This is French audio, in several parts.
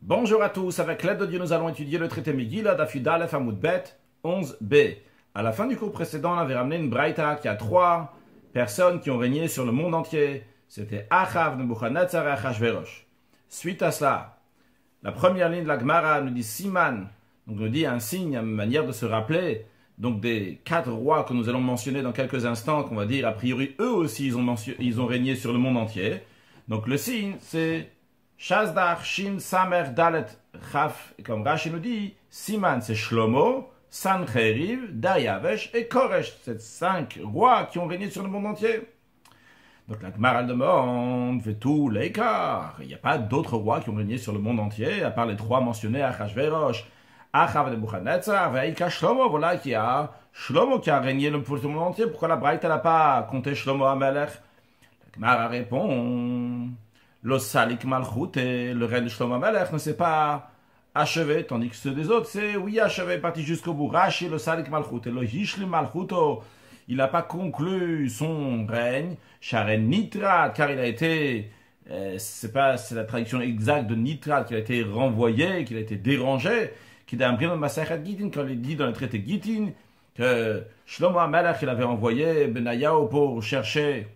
Bonjour à tous, avec l'aide de Dieu nous allons étudier le traité Megillah d'Afud Aleph Amoud Bet 11b. À la fin du cours précédent, on avait ramené une braïta qui a trois personnes qui ont régné sur le monde entier. C'était Achav, Nebuchadnezzar et Achashverosh. Suite à cela, la première ligne de la Gemara nous dit Siman, donc nous dit un signe, une manière de se rappeler, donc des quatre rois que nous allons mentionner dans quelques instants, qu'on va dire, a priori, eux aussi, ils ont régné sur le monde entier. Donc le signe, c'est Shazdar, Shin, Samer, Dalet, Chaf, et comme Rashi nous dit, Siman, c'est Shlomo, Sancheriv, Daryavesh et Koresh. C'est cinq rois qui ont régné sur le monde entier. Donc la Gemara demande, fait tout l'écart. Il n'y a pas d'autres rois qui ont régné sur le monde entier, à part les trois mentionnés, Achashverosh, Achav, Nebuchadnezzar, Veika, Shlomo. Voilà qu'il y a Shlomo qui a régné pour le monde entier. Pourquoi la Braïta n'a pas compté Shlomo Amelech? La Gemara répond, le Salik Malchut et le règne de Shlomo Amelech ne s'est pas achevé, tandis que ceux des autres, c'est oui achevé, parti jusqu'au bout. Rashi, le Salik Malchut et le Hishli Malchuto, il n'a pas conclu son règne. Sharen Nitrat, car il a été, c'est la traduction exacte de Nitrat, qu'il a été renvoyé, qu'il a été dérangé, qu'il a imprimé dans Masachet Gittin, quand il dit dans le traité Gittin, que Shlomo Amelech, il avait envoyé Benayahu pour chercher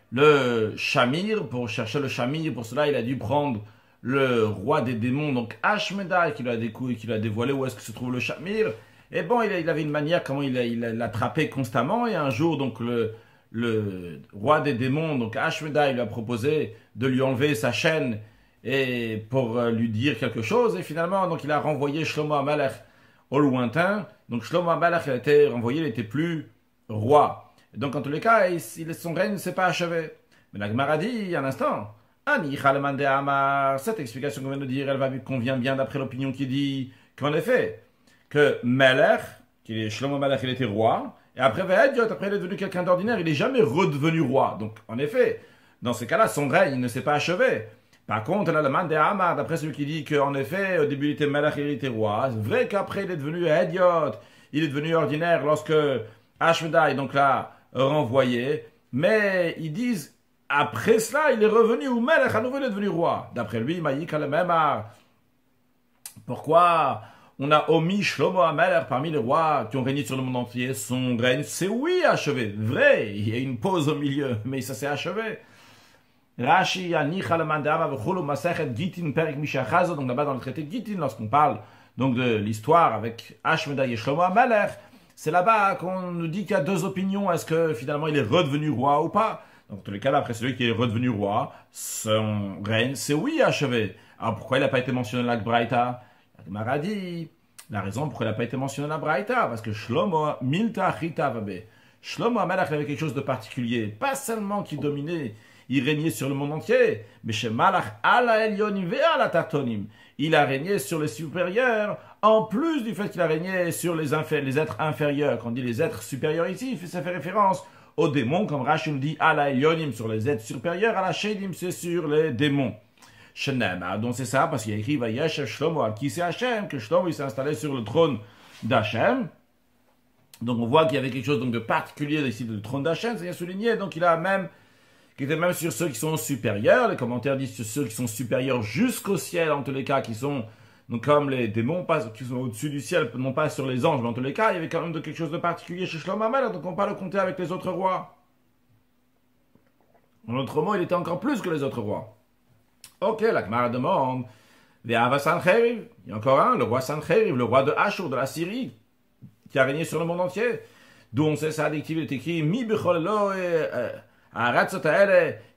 le Shamir, pour cela il a dû prendre le roi des démons, donc Ashmedai, qui lui a dévoilé où est-ce que se trouve le Shamir. Et bon, il avait une manière comment il l'attrapait constamment, et un jour, donc le roi des démons, donc Ashmedai, lui a proposé de lui enlever sa chaîne et pour lui dire quelque chose, et finalement, donc il a renvoyé Shlomo Amelech au lointain. Donc Shlomo Amelech, il a été renvoyé, il n'était plus roi. Donc, en tous les cas, son règne ne s'est pas achevé. Mais la Gemara dit, un instant, cette explication qu'on vient de dire, elle convient bien d'après l'opinion qui dit qu'en effet, que Melech, qui est Shlomo Melech, il était roi, et après, après il est devenu quelqu'un d'ordinaire, il n'est jamais redevenu roi. Donc, en effet, dans ce cas-là, son règne ne s'est pas achevé. Par contre, la demande Amar, d'après celui qui dit qu'en effet, au début, il était Melech, il était roi, c'est vrai qu'après, il est devenu Hédiot, il est devenu ordinaire lorsque Ashmedai, donc là, renvoyé, mais ils disent après cela il est revenu ou Melech à nouveau il est devenu roi. D'après lui, Maïk al-Memar, pourquoi on a omis Shlomo Amelech parmi les rois qui ont régné sur le monde entier? Son règne c'est oui achevé, vrai, il y a une pause au milieu, mais ça s'est achevé. Rashi Anicha al-Mandama v'chulu Masechet Gittin Perik Mishachazo, donc là-bas dans le traité Gittin, lorsqu'on parle donc de l'histoire avec Ashmedai et Shlomo Amelech, c'est là-bas qu'on nous dit qu'il y a deux opinions. Est-ce que finalement il est redevenu roi ou pas? Donc, en tous les cas, après celui qui est redevenu roi, son règne, c'est oui achevé. Alors, pourquoi il n'a pas été mentionné dans la Braïta? La Gemara dit, la raison pourquoi il n'a pas été mentionné dans la Braïta, parce que Shlomo Milta Chita Vabe. Shlomo Amelech avait quelque chose de particulier. Pas seulement qu'il dominait, il régnait sur le monde entier, mais chez Malach ala Elyonim ve'ala Tartonim. Il a régné sur les supérieurs, en plus du fait qu'il a régné sur les êtres inférieurs. Quand on dit les êtres supérieurs ici, ça fait référence aux démons, comme Rashi nous dit, à la Elyonim, sur les êtres supérieurs, à la Shedim, c'est sur les démons. Shenem, donc c'est ça, parce qu'il y a écrit, Vayeshev Shlomo, al qui c'est Hachem, que Shlomo il s'est installé sur le trône d'Hachem. Donc on voit qu'il y avait quelque chose donc, de particulier ici, le trône d'Hachem, c'est bien souligné, donc il a même qui était même sur ceux qui sont supérieurs. Les commentaires disent sur ceux qui sont supérieurs jusqu'au ciel, en tous les cas, qui sont donc comme les démons, qui sont au-dessus du ciel, non pas sur les anges, mais en tous les cas, il y avait quand même quelque chose de particulier chez Shlomo Amelech, donc on ne peut pas le compter avec les autres rois. En autre mot, il était encore plus que les autres rois. Ok, la Gemara demande, Ve'ava Sancheriv, il y a encore un, le roi Sancheriv, le roi de Ashur, de la Syrie, qui a régné sur le monde entier. D'où on sait ça, addictif, il est écrit, Mi b'cholelo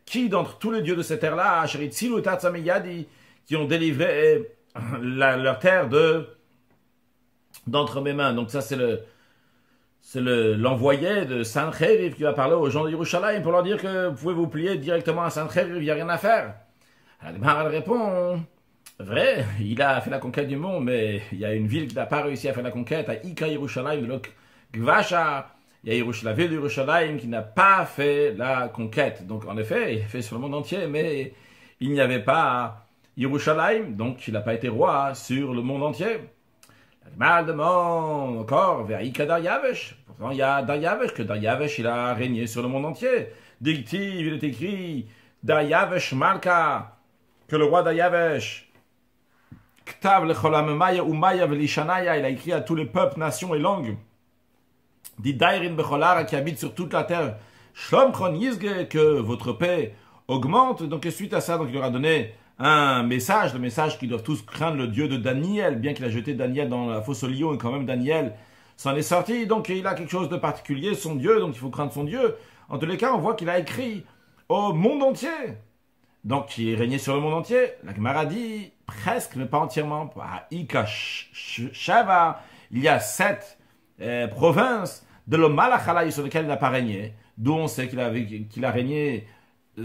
qui d'entre tous les dieux de cette terre-là, qui ont délivré leur terre d'entre mes mains. Donc ça c'est l'envoyé de Sancheriv qui va parler aux gens de Yerushalayim pour leur dire que vous pouvez vous plier directement à Sancheriv, il n'y a rien à faire. Alors elle répond, vrai, il a fait la conquête du monde, mais il y a une ville qui n'a pas réussi à faire la conquête, à Ika Yerushalayim, le Gvasha. Il y a la ville de Yerushalayim qui n'a pas fait la conquête. Donc, en effet, il a fait sur le monde entier, mais il n'y avait pas Yerushalayim, donc il n'a pas été roi sur le monde entier. La Gemara demande encore vers Ika Daryavesh. Pourtant, il y a Daryavesh, que Daryavesh, il a régné sur le monde entier. Dictive, il est écrit Daryavesh Malka, que le roi Daryavesh, Ktav lecholam maya umaya velishanaya, il a écrit à tous les peuples, nations et langues. Dit Dairin becholara, qui habite sur toute la terre. Shlom chron yizge, que votre paix augmente. Donc suite à ça, donc il leur a donné un message, le message qu'ils doivent tous craindre le Dieu de Daniel, bien qu'il a jeté Daniel dans la fosse au lion, et quand même Daniel s'en est sorti. Donc il a quelque chose de particulier, son Dieu, donc il faut craindre son Dieu. En tous les cas, on voit qu'il a écrit au monde entier. Donc, qui est régné sur le monde entier. La Gemara dit presque, mais pas entièrement. Ika Shava, il y a 7 provinces de l'Omalachalai sur lesquelles il n'a pas régné. D'où on sait qu'il a régné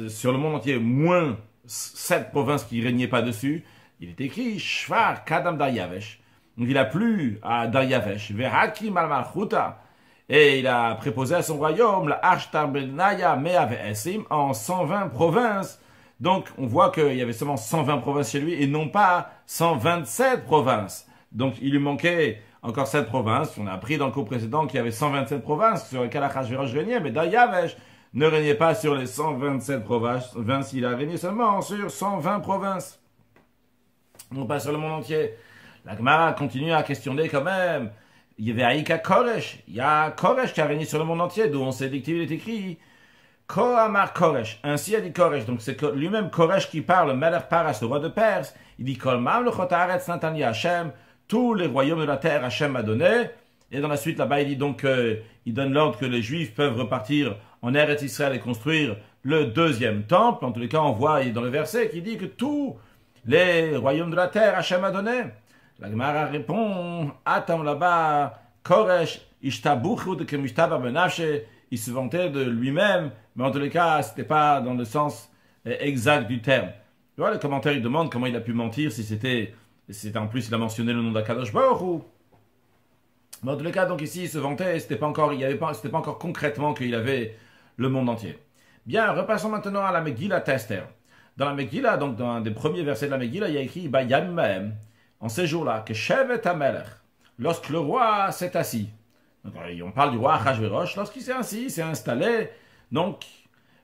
sur le monde entier, moins 7 provinces qui ne régnaient pas dessus. Il est écrit Shvar Kadam Daryavesh. Donc, il a plu à Daryavesh. Vehakim al Malchuta. Et il a préposé à son royaume la Arshtar Benaya Meave Esim en 120 provinces. Donc, on voit qu'il y avait seulement 120 provinces chez lui et non pas 127 provinces. Donc, il lui manquait encore 7 provinces. On a appris dans le cours précédent qu'il y avait 127 provinces sur lesquelles Achashverosh régnait, mais Daryavesh ne régnait pas sur les 127 provinces. Il a régné seulement sur 120 provinces. Non pas sur le monde entier. La Gemara continue à questionner quand même. Il y avait Aïka Koresh. Il y a Koresh qui a régné sur le monde entier, d'où on sait qu'il est écrit Kohamar Koresh. Ainsi a dit Koresh. Donc c'est lui-même Koresh qui parle, Melech Paras, le roi de Perse. Il dit Kolmam lechot haaretz natani Hashem. Tous les royaumes de la terre, Hashem m'a donné. Et dans la suite, là-bas, il dit donc, il donne l'ordre que les Juifs peuvent repartir en Eretz Israël et construire le deuxième temple. En tous les cas, on voit dans le verset qui dit que tous les royaumes de la terre, Hashem m'a donné. La Gemara répond, attends là-bas, Koresh, ishtabuchu de kemishtaba benafshe, il se vantait de lui-même, mais en tous les cas, c'était pas dans le sens exact du terme. Tu vois, les commentaires, ils demandent comment il a pu mentir, si c'était en plus, il a mentionné le nom d'Akadosh Baruch Hu. Mais en tous les cas, donc ici, il se vantait, c'était pas encore concrètement qu'il avait le monde entier. Bien, repassons maintenant à la Megillah Esther. Dans la Megillah, donc dans un des premiers versets de la Megillah, il y a écrit, Bayam Mahem, en ces jours-là, que Shevet HaMelech, lorsque le roi s'est assis. Donc, on parle du roi Achashverosh, lorsqu'il s'est assis, il s'est installé. Donc,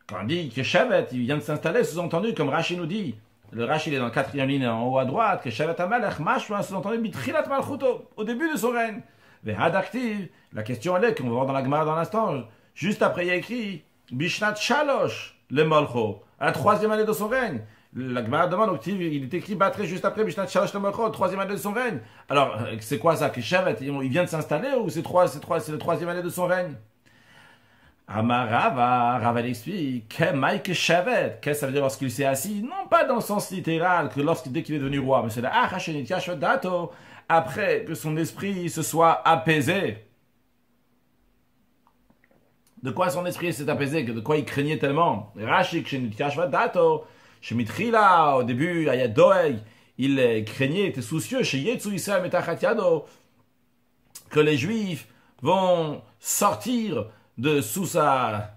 quand on dit que Shevet, il vient de s'installer, sous-entendu, comme Rashi nous dit, le Rashi il est dans la 4e ligne en haut à droite, que Shevet HaMelech, mashma, sous-entendu, Bitrilat Malchuto, au début de son règne. Vehadaktiv, la question elle est, qu'on va voir dans la Gemara dans l'instant, juste après il y a écrit, Bishnat Shalosh, le Molcho, à la 3e année de son règne. La Gemara demande, donc il est écrit battre juste après Bishnat Shalosh le Molcho, 3e année de son règne. Alors, c'est quoi ça, que Shevet, il vient de s'installer ou c'est la 3e année de son règne? Amarava, Rava explique, que Shevet, qu'est-ce que ça veut dire lorsqu'il s'est assis? Non pas dans le sens littéral, que dès qu'il est devenu roi, mais c'est la Achashenit Yashvet Dato, après que son esprit se soit apaisé. De quoi son esprit s'est apaisé? De quoi il craignait tellement? Rashik Shenit Yashvet Dato, Shemitrila, au début, Ayadoeg, il craignait, était soucieux, chez Yetsu Israël Metachat Yado, que les Juifs vont sortir de sous sa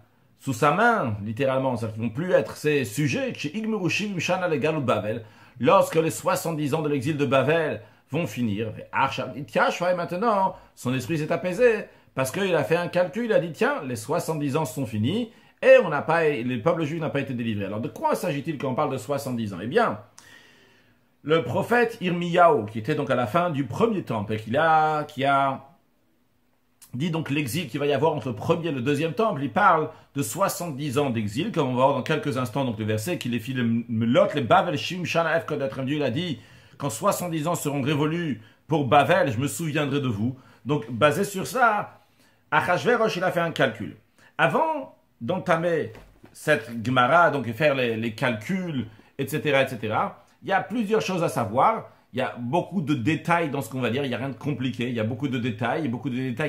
main, littéralement, ça ne vont plus être ses sujets, chez Igmerushim Shana le Galut Bavel, lorsque les 70 ans de l'exil de Bavel vont finir. Et maintenant, son esprit s'est apaisé, parce qu'il a fait un calcul, il a dit, tiens, les 70 ans sont finis, et le peuple juif n'a pas été délivré. Alors, de quoi s'agit-il quand on parle de 70 ans? Eh bien, le prophète Irmiyahu, qui était donc à la fin du premier temple, et qui a dit donc l'exil qu'il va y avoir entre le premier et le deuxième temple, il parle de 70 ans d'exil, comme on va voir dans quelques instants, donc le verset, qu'il les fit le melot, les Bavel, Shim, Shana, Ef, Kodet, Dieu, il a dit, quand 70 ans seront révolus pour Bavel, je me souviendrai de vous. Donc, basé sur ça, Achashverosh, il a fait un calcul. Avant d'entamer cette Gemara, donc faire les calculs, etc., il y a plusieurs choses à savoir. Il y a beaucoup de détails dans ce qu'on va dire, il n'y a rien de compliqué, il y a beaucoup de détails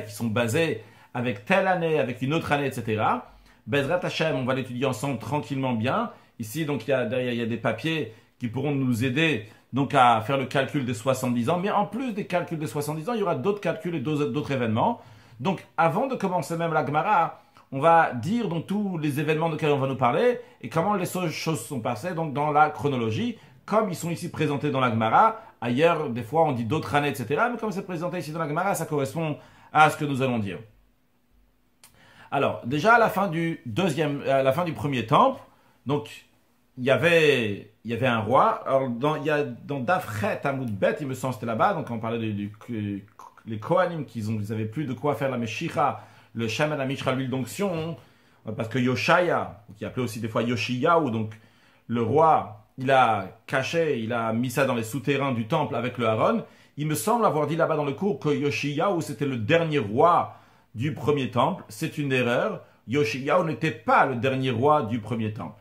qui sont basés avec telle année, avec une autre année, etc. Bezrat Hashem, on va l'étudier ensemble tranquillement bien. Ici, donc, derrière, il y a des papiers qui pourront nous aider donc à faire le calcul des 70 ans. Mais en plus des calculs des 70 ans, il y aura d'autres calculs et d'autres événements. Donc, avant de commencer même la Gemara, on va dire donc tous les événements de lesquels on va nous parler et comment les choses sont passées donc dans la chronologie, comme ils sont ici présentés dans la Gemara. Ailleurs, des fois, on dit d'autres années, etc. Mais comme c'est présenté ici dans la Gemara, ça correspond à ce que nous allons dire. Alors, déjà à la fin du premier temple, donc il y avait un roi. Alors, dans Dafret, Amoud Bet, il me semble, c'était là-bas. Donc, on parlait les Kohanim, ils avaient plus de quoi faire la Meshicha, le Shemen, la Mishra, l'huile d'onction. Parce que Yoshaya, qui appelait aussi des fois Yoshiyahu, donc le roi, il a caché, il a mis ça dans les souterrains du temple avec le Aaron. Il me semble avoir dit là-bas dans le cours que Yoshiyahu, c'était le dernier roi du premier temple. C'est une erreur. Yoshiyahu n'était pas le dernier roi du premier temple.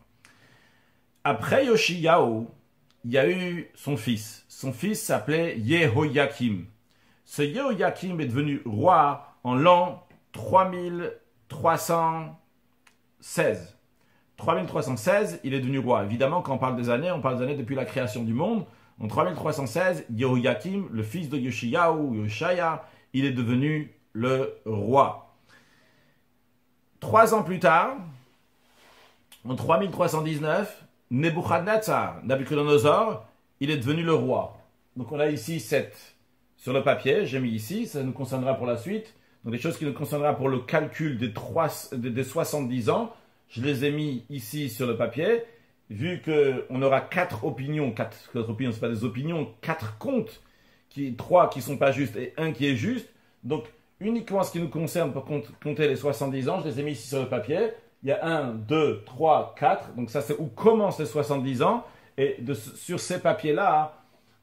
Après Yoshiyahu, il y a eu son fils. Son fils s'appelait Yehoyakim. Ce Yehoyakim est devenu roi en l'an 3316. 3316, il est devenu roi. Évidemment, quand on parle des années depuis la création du monde. En 3316, Yehoyakim, le fils de Yoshiyahu, Yoshaya, il est devenu le roi. 3 ans plus tard, en 3319, Nebuchadnezzar, Nabucodonosor, il est devenu le roi. Donc on a ici 7 sur le papier, j'ai mis ici, ça nous concernera pour la suite. Donc des choses qui nous concernera pour le calcul des 70 ans, je les ai mis ici sur le papier. Vu qu'on aura 4 opinions, 4 opinions, ce pas des opinions, 4 comptes, 3 qui ne sont pas justes et 1 qui est juste. Donc uniquement ce qui nous concerne pour compter les 70 ans, je les ai mis ici sur le papier. Il y a 1, 2, 3, 4. Donc ça, c'est où commencent les 70 ans. Et sur ces papiers-là,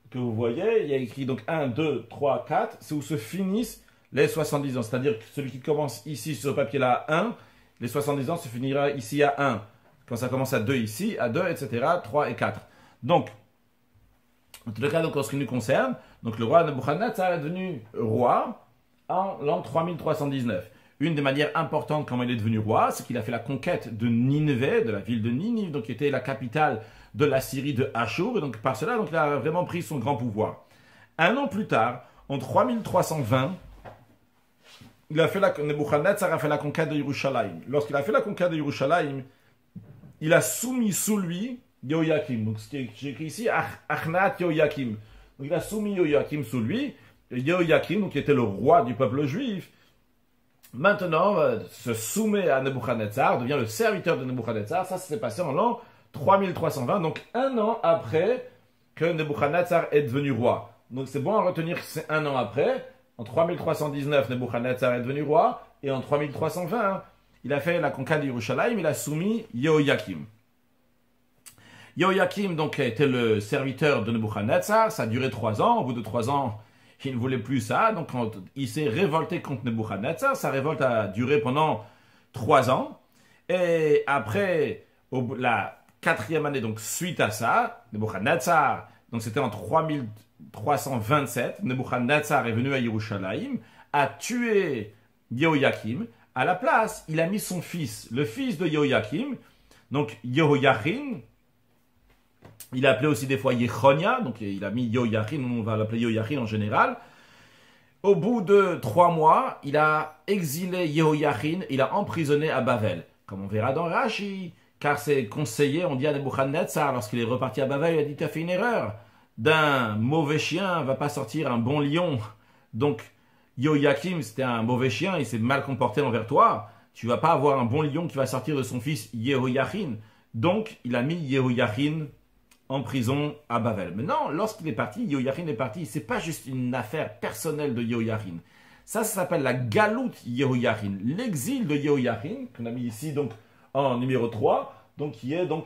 que vous voyez, il y a écrit donc 1, 2, 3, 4. C'est où se finissent les 70 ans. C'est-à-dire que celui qui commence ici sur le papier-là à 1, les 70 ans se finira ici à 1. Quand ça commence à 2 ici, à 2, etc., 3 et 4. Donc, en tout cas, donc, en ce qui nous concerne, donc le roi Nebuchadnezzar est devenu roi en l'an 3319. Une des manières importantes comment il est devenu roi, c'est qu'il a fait la conquête de Nineveh, de la ville de Ninive, donc qui était la capitale de la Syrie de Ashur, et donc par cela, donc, il a vraiment pris son grand pouvoir. Un an plus tard, en 3320, Nebuchadnezzar a fait la conquête de Yerushalayim. Lorsqu'il a fait la conquête de Yerushalayim, il a soumis sous lui Yehoyakim. Donc, j'ai écrit ici, Achnat Yehoyakim. Donc, il a soumis Yehoyakim sous lui. Yehoyakim, qui était le roi du peuple juif, maintenant se soumet à Nebuchadnezzar, devient le serviteur de Nebuchadnezzar. Ça s'est passé en l'an 3320, donc 1 an après que Nebuchadnezzar est devenu roi. Donc, c'est bon à retenir que c'est 1 an après. En 3319, Nebuchadnezzar est devenu roi. Et en 3320, il a fait la conquête de Yerushalayim, il a soumis Yehoyakim. Yehoyakim, donc, était le serviteur de Nebuchadnezzar. Ça a duré 3 ans. Au bout de 3 ans, il ne voulait plus ça. Donc, il s'est révolté contre Nebuchadnezzar. Sa révolte a duré pendant 3 ans. Et après, la 4e année, donc, suite à ça, Nebuchadnezzar, donc c'était en 3327, Nebuchadnezzar est venu à Yerushalayim, a tué Yehoyakim. À la place, il a mis son fils, le fils de Yehoyakim, donc Yehoyachin. Il a appelé aussi des fois Yechonia, donc il a mis Yehoyachin, on va l'appeler Yehoyachin en général. Au bout de 3 mois, il a exilé Yehoyachin, il a emprisonné à Bavel. Comme on verra dans Rashi, car ses conseillers ont dit à Nebuchadnezzar, lorsqu'il est reparti à Bavel, il a dit, tu as fait une erreur. D'un mauvais chien va pas sortir un bon lion. Donc, Yehoyakim, c'était un mauvais chien, il s'est mal comporté envers toi. Tu vas pas avoir un bon lion qui va sortir de son fils Yehoyachin. Donc, il a mis Yehoyachin en prison à Bavel. Maintenant, lorsqu'il est parti, Yehoyachin est parti, c'est pas juste une affaire personnelle de Yehoyachin. Ça s'appelle la galoute Yehoyachin, l'exil de Yehoyachin, qu'on a mis ici donc en numéro 3, donc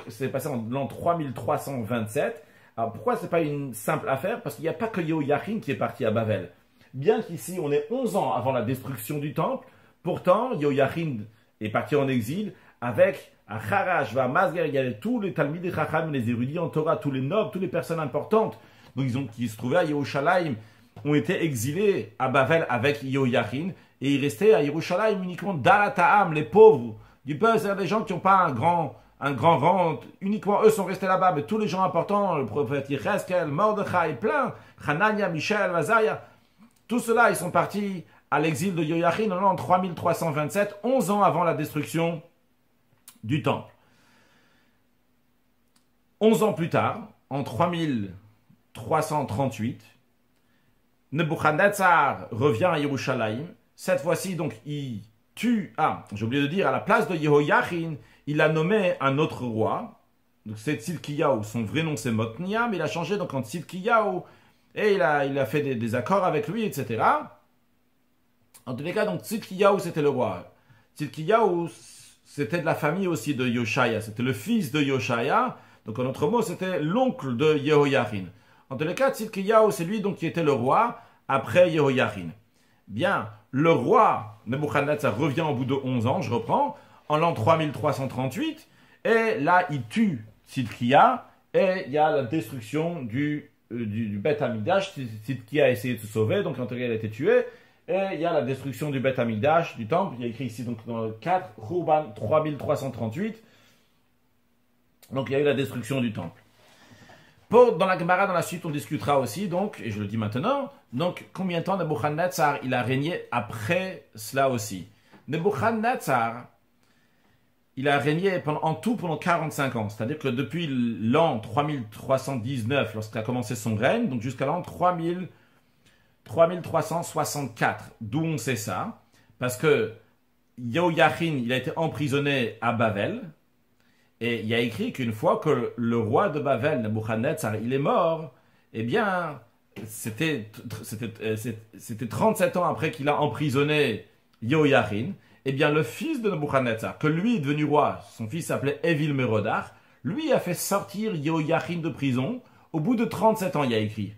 c'est passé en l'an 3327. Alors pourquoi c'est pas une simple affaire? Parce qu'il n'y a pas que Yehoyachin qui est parti à Bavel. Bien qu'ici on est 11 ans avant la destruction du temple, pourtant Yehoyachin est parti en exil avec Acharash, Vamazger, il y avait tous les Talmidei Chacham, les érudits en Torah, tous les nobles, toutes les personnes importantes, donc qui se trouvaient à Yerushalayim, ont été exilés à Bavel avec Yehoyachin, et ils restaient à Yerushalayim uniquement Dalata'am, les pauvres du peuple, c'est-à-dire des gens qui n'ont pas un grand rang, uniquement eux sont restés là-bas, mais tous les gens importants, le prophète Yecheskel, Mordechai, plein, Hanania, Michel, Vazaria, tous ceux-là, ils sont partis à l'exil de Yehoyachin en l'an 3327, 11 ans avant la destruction du temple. 11 ans plus tard, en 3338, Nebuchadnezzar revient à Yerushalayim. Cette fois-ci, donc, il tue, j'ai oublié de dire, à la place de Yehoyachin, il a nommé un autre roi, donc c'est Tzidkiyahu, son vrai nom c'est Motnia, mais il a changé donc en Tzidkiyahu, et il a fait des accords avec lui, etc. En tous les cas, donc Tzidkiyahu c'était le roi. Tzidkiyahu c'était de la famille aussi de Yoshaya, c'était le fils de Yoshaya, donc en autre mot c'était l'oncle de Yehoyachin. En tous les cas, Tzidkiyahu c'est lui donc qui était le roi après Yehoyachin. Bien, le roi Nebuchadnezzar revient au bout de 11 ans, je reprends, en l'an 3338, et là il tue Tzidkiya, et il y a la destruction du Beth Amikdash. Tzidkiya a essayé de se sauver, donc en tout cas il a été tué, et il y a la destruction du Beth Amikdash, du temple, il y a écrit ici donc dans le 4, Khurban 3338, donc il y a eu la destruction du temple. Dans la Gemara, dans la suite, on discutera aussi, donc, et je le dis maintenant, donc combien de temps Nebuchadnezzar il a régné après cela aussi. Nebuchadnezzar, il a régné en tout pendant 45 ans, c'est-à-dire que depuis l'an 3319, lorsqu'il a commencé son règne, donc jusqu'à l'an 3364, d'où on sait ça, parce que Yehoyachin, il a été emprisonné à Bavel, et il y a écrit qu'une fois que le roi de Bavel, Nebuchadnezzar, il est mort, eh bien, c'était 37 ans après qu'il a emprisonné Yehoyachin, eh bien, le fils de Nebuchadnezzar, que lui est devenu roi, son fils s'appelait Evil-Merodach, lui a fait sortir Yehoyachin de prison au bout de 37 ans, il y a écrit.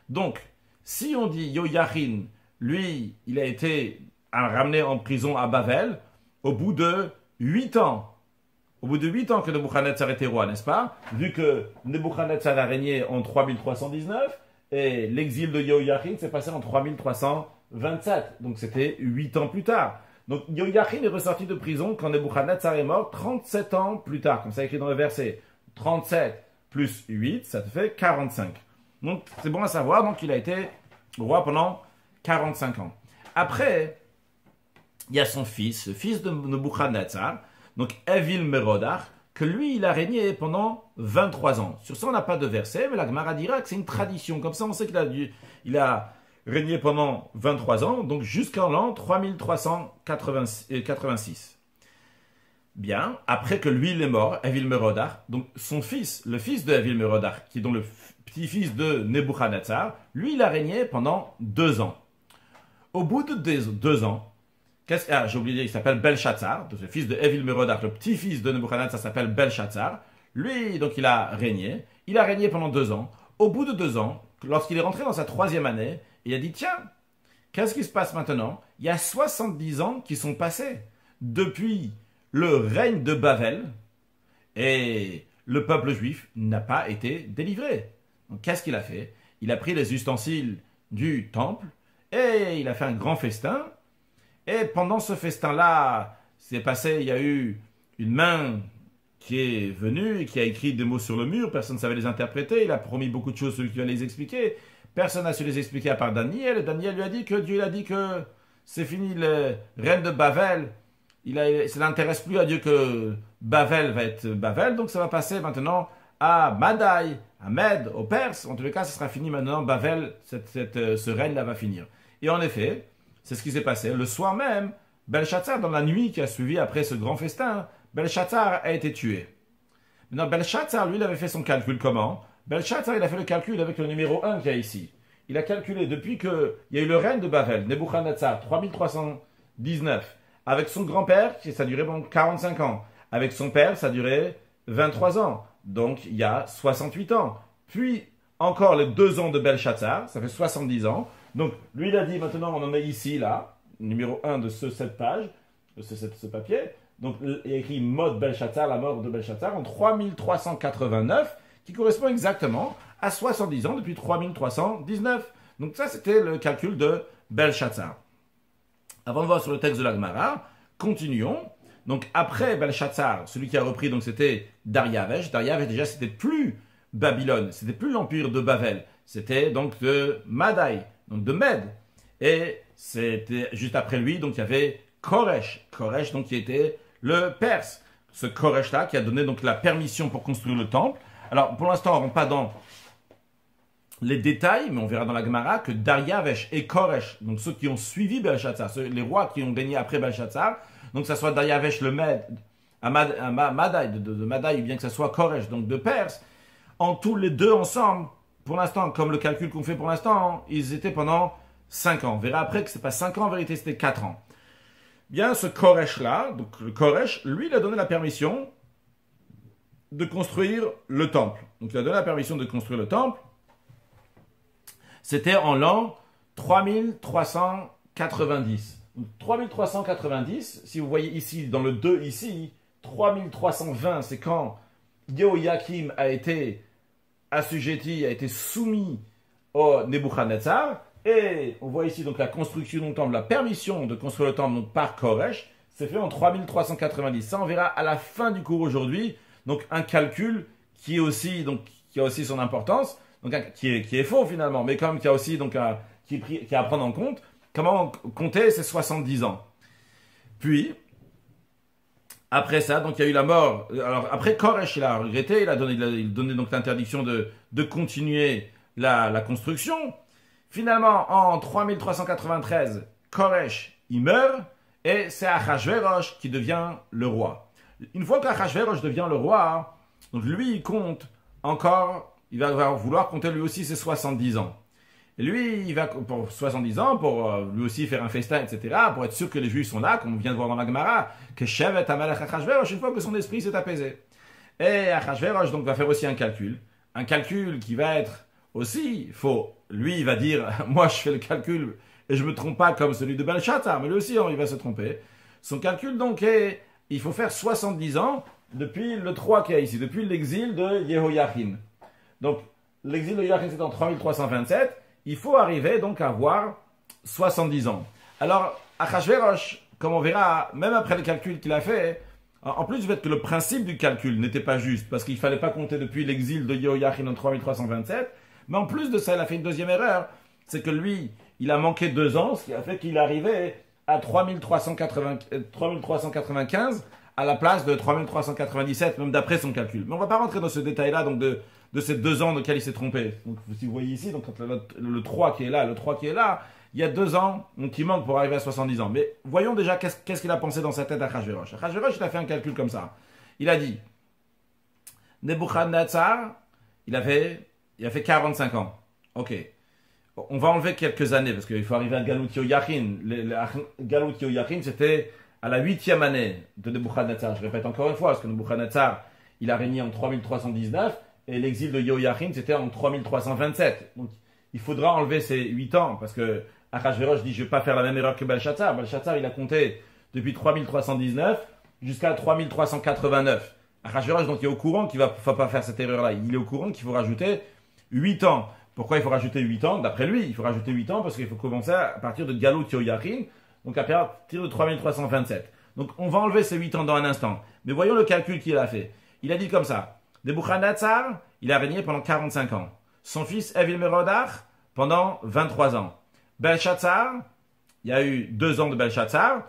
Donc, si on dit Yehoyachin, lui, il a été ramené en prison à Bavel au bout de 8 ans. Au bout de 8 ans que Nebuchadnezzar était roi, n'est-ce pas? Vu que Nebuchadnezzar a régné en 3319 et l'exil de Yehoyachin s'est passé en 3327. Donc c'était 8 ans plus tard. Donc Yehoyachin est ressorti de prison quand Nebuchadnezzar est mort 37 ans plus tard, comme ça écrit dans le verset. 37 plus 8, ça te fait 45. Donc c'est bon à savoir, donc il a été roi pendant 45 ans. Après, il y a son fils, le fils de Nebuchadnezzar, donc Evil-Merodach, que lui, il a régné pendant 23 ans. Sur ça, on n'a pas de verset, mais la Gemara dira que c'est une tradition. Comme ça, on sait qu'il a régné pendant 23 ans, donc jusqu'en l'an 3386. Bien, après que lui, il est mort, Evil-Merodach, donc son fils, le fils de Evil-Merodach, qui est donc le petit-fils de Nebuchadnezzar, lui, il a régné pendant 2 ans. Au bout de 2 ans, j'ai oublié, il s'appelle Belshazzar, le fils de Evil-Merodach, le petit-fils de Nebuchadnezzar s'appelle Belshazzar. Lui, donc, il a régné. Il a régné pendant 2 ans. Au bout de 2 ans, lorsqu'il est rentré dans sa 3e année, il a dit, tiens, qu'est-ce qui se passe maintenant? Il y a 70 ans qui sont passés depuis le règne de Bavel et le peuple juif n'a pas été délivré. Donc, qu'est-ce qu'il a fait? Il a pris les ustensiles du temple et il a fait un grand festin. Et pendant ce festin-là, il y a eu une main qui est venue et qui a écrit des mots sur le mur. Personne ne savait les interpréter. Il a promis beaucoup de choses, celui qui va les expliquer. Personne n'a su les expliquer à part Daniel. Et Daniel lui a dit que Dieu a dit que c'est fini le règne de Bavel. Ça n'intéresse plus à Dieu que Bavel va être Bavel. Donc ça va passer maintenant à Madai, à Med, aux Perses. En tous les cas, ce sera fini maintenant. Bavel, ce règne-là va finir. Et en effet, c'est ce qui s'est passé. Le soir même, Belshazzar, dans la nuit qui a suivi après ce grand festin, Belshazzar a été tué. Maintenant, Belshazzar, lui, il avait fait son calcul comment? Belshazzar, il a fait le calcul avec le numéro 1 qu'il y a ici. Il a calculé depuis qu'il y a eu le règne de Bavel, Nebuchadnezzar, 3319, avec son grand-père, ça a duré 45 ans. Avec son père, ça a duré 23 ans. Donc, il y a 68 ans. Puis, encore les 2 ans de Belshazzar, ça fait 70 ans. Donc, lui, il a dit, maintenant, on en est ici, là, numéro 1 de cette page, de ce papier. Donc, il y a écrit mode Belshazzar, la mort de Belshazzar, en 3389, qui correspond exactement à 70 ans depuis 3319. Donc, ça, c'était le calcul de Belshazzar. Avant de voir sur le texte de la Gemara, continuons. Donc, après Belshazzar, celui qui a repris, donc, c'était Dariavesh. Dariavesh, déjà, c'était plus Babylone, c'était plus l'empire de Bavel. C'était donc de Madai, donc de Med. Et c'était juste après lui, donc il y avait Koresh. Koresh, donc qui était le Perse. Ce Koresh-là qui a donné donc la permission pour construire le temple. Alors pour l'instant, on ne rentre pas dans les détails, mais on verra dans la Gemara que Dariavesh et Koresh, donc ceux qui ont suivi Belshazzar, les rois qui ont régné après Belshazzar, donc que ce soit Dariavesh le Med Madai, de Madai, bien que ce soit Koresh, donc de Perse, en tous les deux ensemble, pour l'instant, comme le calcul qu'on fait pour l'instant, ils étaient pendant 5 ans. On verra après que ce n'est pas 5 ans, en vérité c'était 4 ans. Bien, ce Koresh-là, donc le Koresh, lui, il a donné la permission de construire le temple. Donc il a donné la permission de construire le temple. C'était en l'an 3390. Donc 3390, si vous voyez ici, dans le 2 ici, 3320, c'est quand Yehoyakim a été assujetti, a été soumis au Nebuchadnezzar. Et on voit ici donc la construction du temple, la permission de construire le temple donc, par Koresh, c'est fait en 3390. Ça, on verra à la fin du cours aujourd'hui. Donc un calcul qui a aussi son importance, donc qui est faux finalement, mais quand même qui a aussi donc qui est à prendre en compte. Comment compter ces 70 ans. Puis après ça, donc il y a eu la mort. Alors après Koresh, il a regretté, il a donné donc l'interdiction de continuer la construction. Finalement, en 3393, Koresh, il meurt, et c'est Achashverosh qui devient le roi. Une fois qu'Achashverosh devient le roi, donc lui, il compte encore, il va vouloir compter lui aussi ses 70 ans. Et lui, il va, pour 70 ans, pour lui aussi faire un festin, etc., pour être sûr que les Juifs sont là, comme on vient de voir dans la Gemara, que Shevet Hamelech Achashverosh, une fois que son esprit s'est apaisé. Et Achashverosh, donc, va faire aussi un calcul qui va être aussi faux. Lui, il va dire, moi je fais le calcul et je ne me trompe pas comme celui de Belshazzar, mais lui aussi, il va se tromper. Son calcul, donc, est, il faut faire 70 ans depuis le 3 qu'il y a ici, depuis l'exil de Yehoyachin. Donc, l'exil de Yehoyachin, c'est en 3327. Il faut arriver, donc, à avoir 70 ans. Alors, Achashverosh, comme on verra, même après le calcul qu'il a fait, en plus du fait que le principe du calcul n'était pas juste, parce qu'il ne fallait pas compter depuis l'exil de Yehoyachin en 3327, mais en plus de ça, il a fait une deuxième erreur. C'est que lui, il a manqué 2 ans, ce qui a fait qu'il arrivait à 3395 à la place de 3397, même d'après son calcul. Mais on ne va pas rentrer dans ce détail-là, donc de ces 2 ans auxquels il s'est trompé. Donc, si vous voyez ici, donc, le 3 qui est là, il y a 2 ans qui manquent pour arriver à 70 ans. Mais voyons déjà qu'est-ce qu'il a pensé dans sa tête Achashverosh. Achashverosh, il a fait un calcul comme ça. Il a dit, Nebuchadnezzar, il a fait 45 ans. Ok. On va enlever quelques années, parce qu'il faut arriver à Galut Yehoyachin. Galut Yehoyachin, c'était à la 8e année de Nebuchadnezzar. Je répète encore une fois, parce que Nebuchadnezzar, il a régné en 3319, et l'exil de Yehoyachin, c'était en 3327. Donc, il faudra enlever ces 8 ans, parce que Achashverosh dit, je ne vais pas faire la même erreur que Belshazzar. Belshazzar, il a compté depuis 3319 jusqu'à 3389. Achashverosh, donc, il est au courant qu'il ne faut pas faire cette erreur-là. Il est au courant qu'il faut rajouter 8 ans. Pourquoi il faut rajouter 8 ans? D'après lui, il faut rajouter 8 ans parce qu'il faut commencer à partir de Galut Yehoyachin, donc à partir de 3327. Donc on va enlever ces 8 ans dans un instant. Mais voyons le calcul qu'il a fait. Il a dit comme ça. Nebuchadnezzar, il a régné pendant 45 ans. Son fils Evil-Merodach, pendant 23 ans. Belshazzar, il y a eu 2 ans de Belshazzar.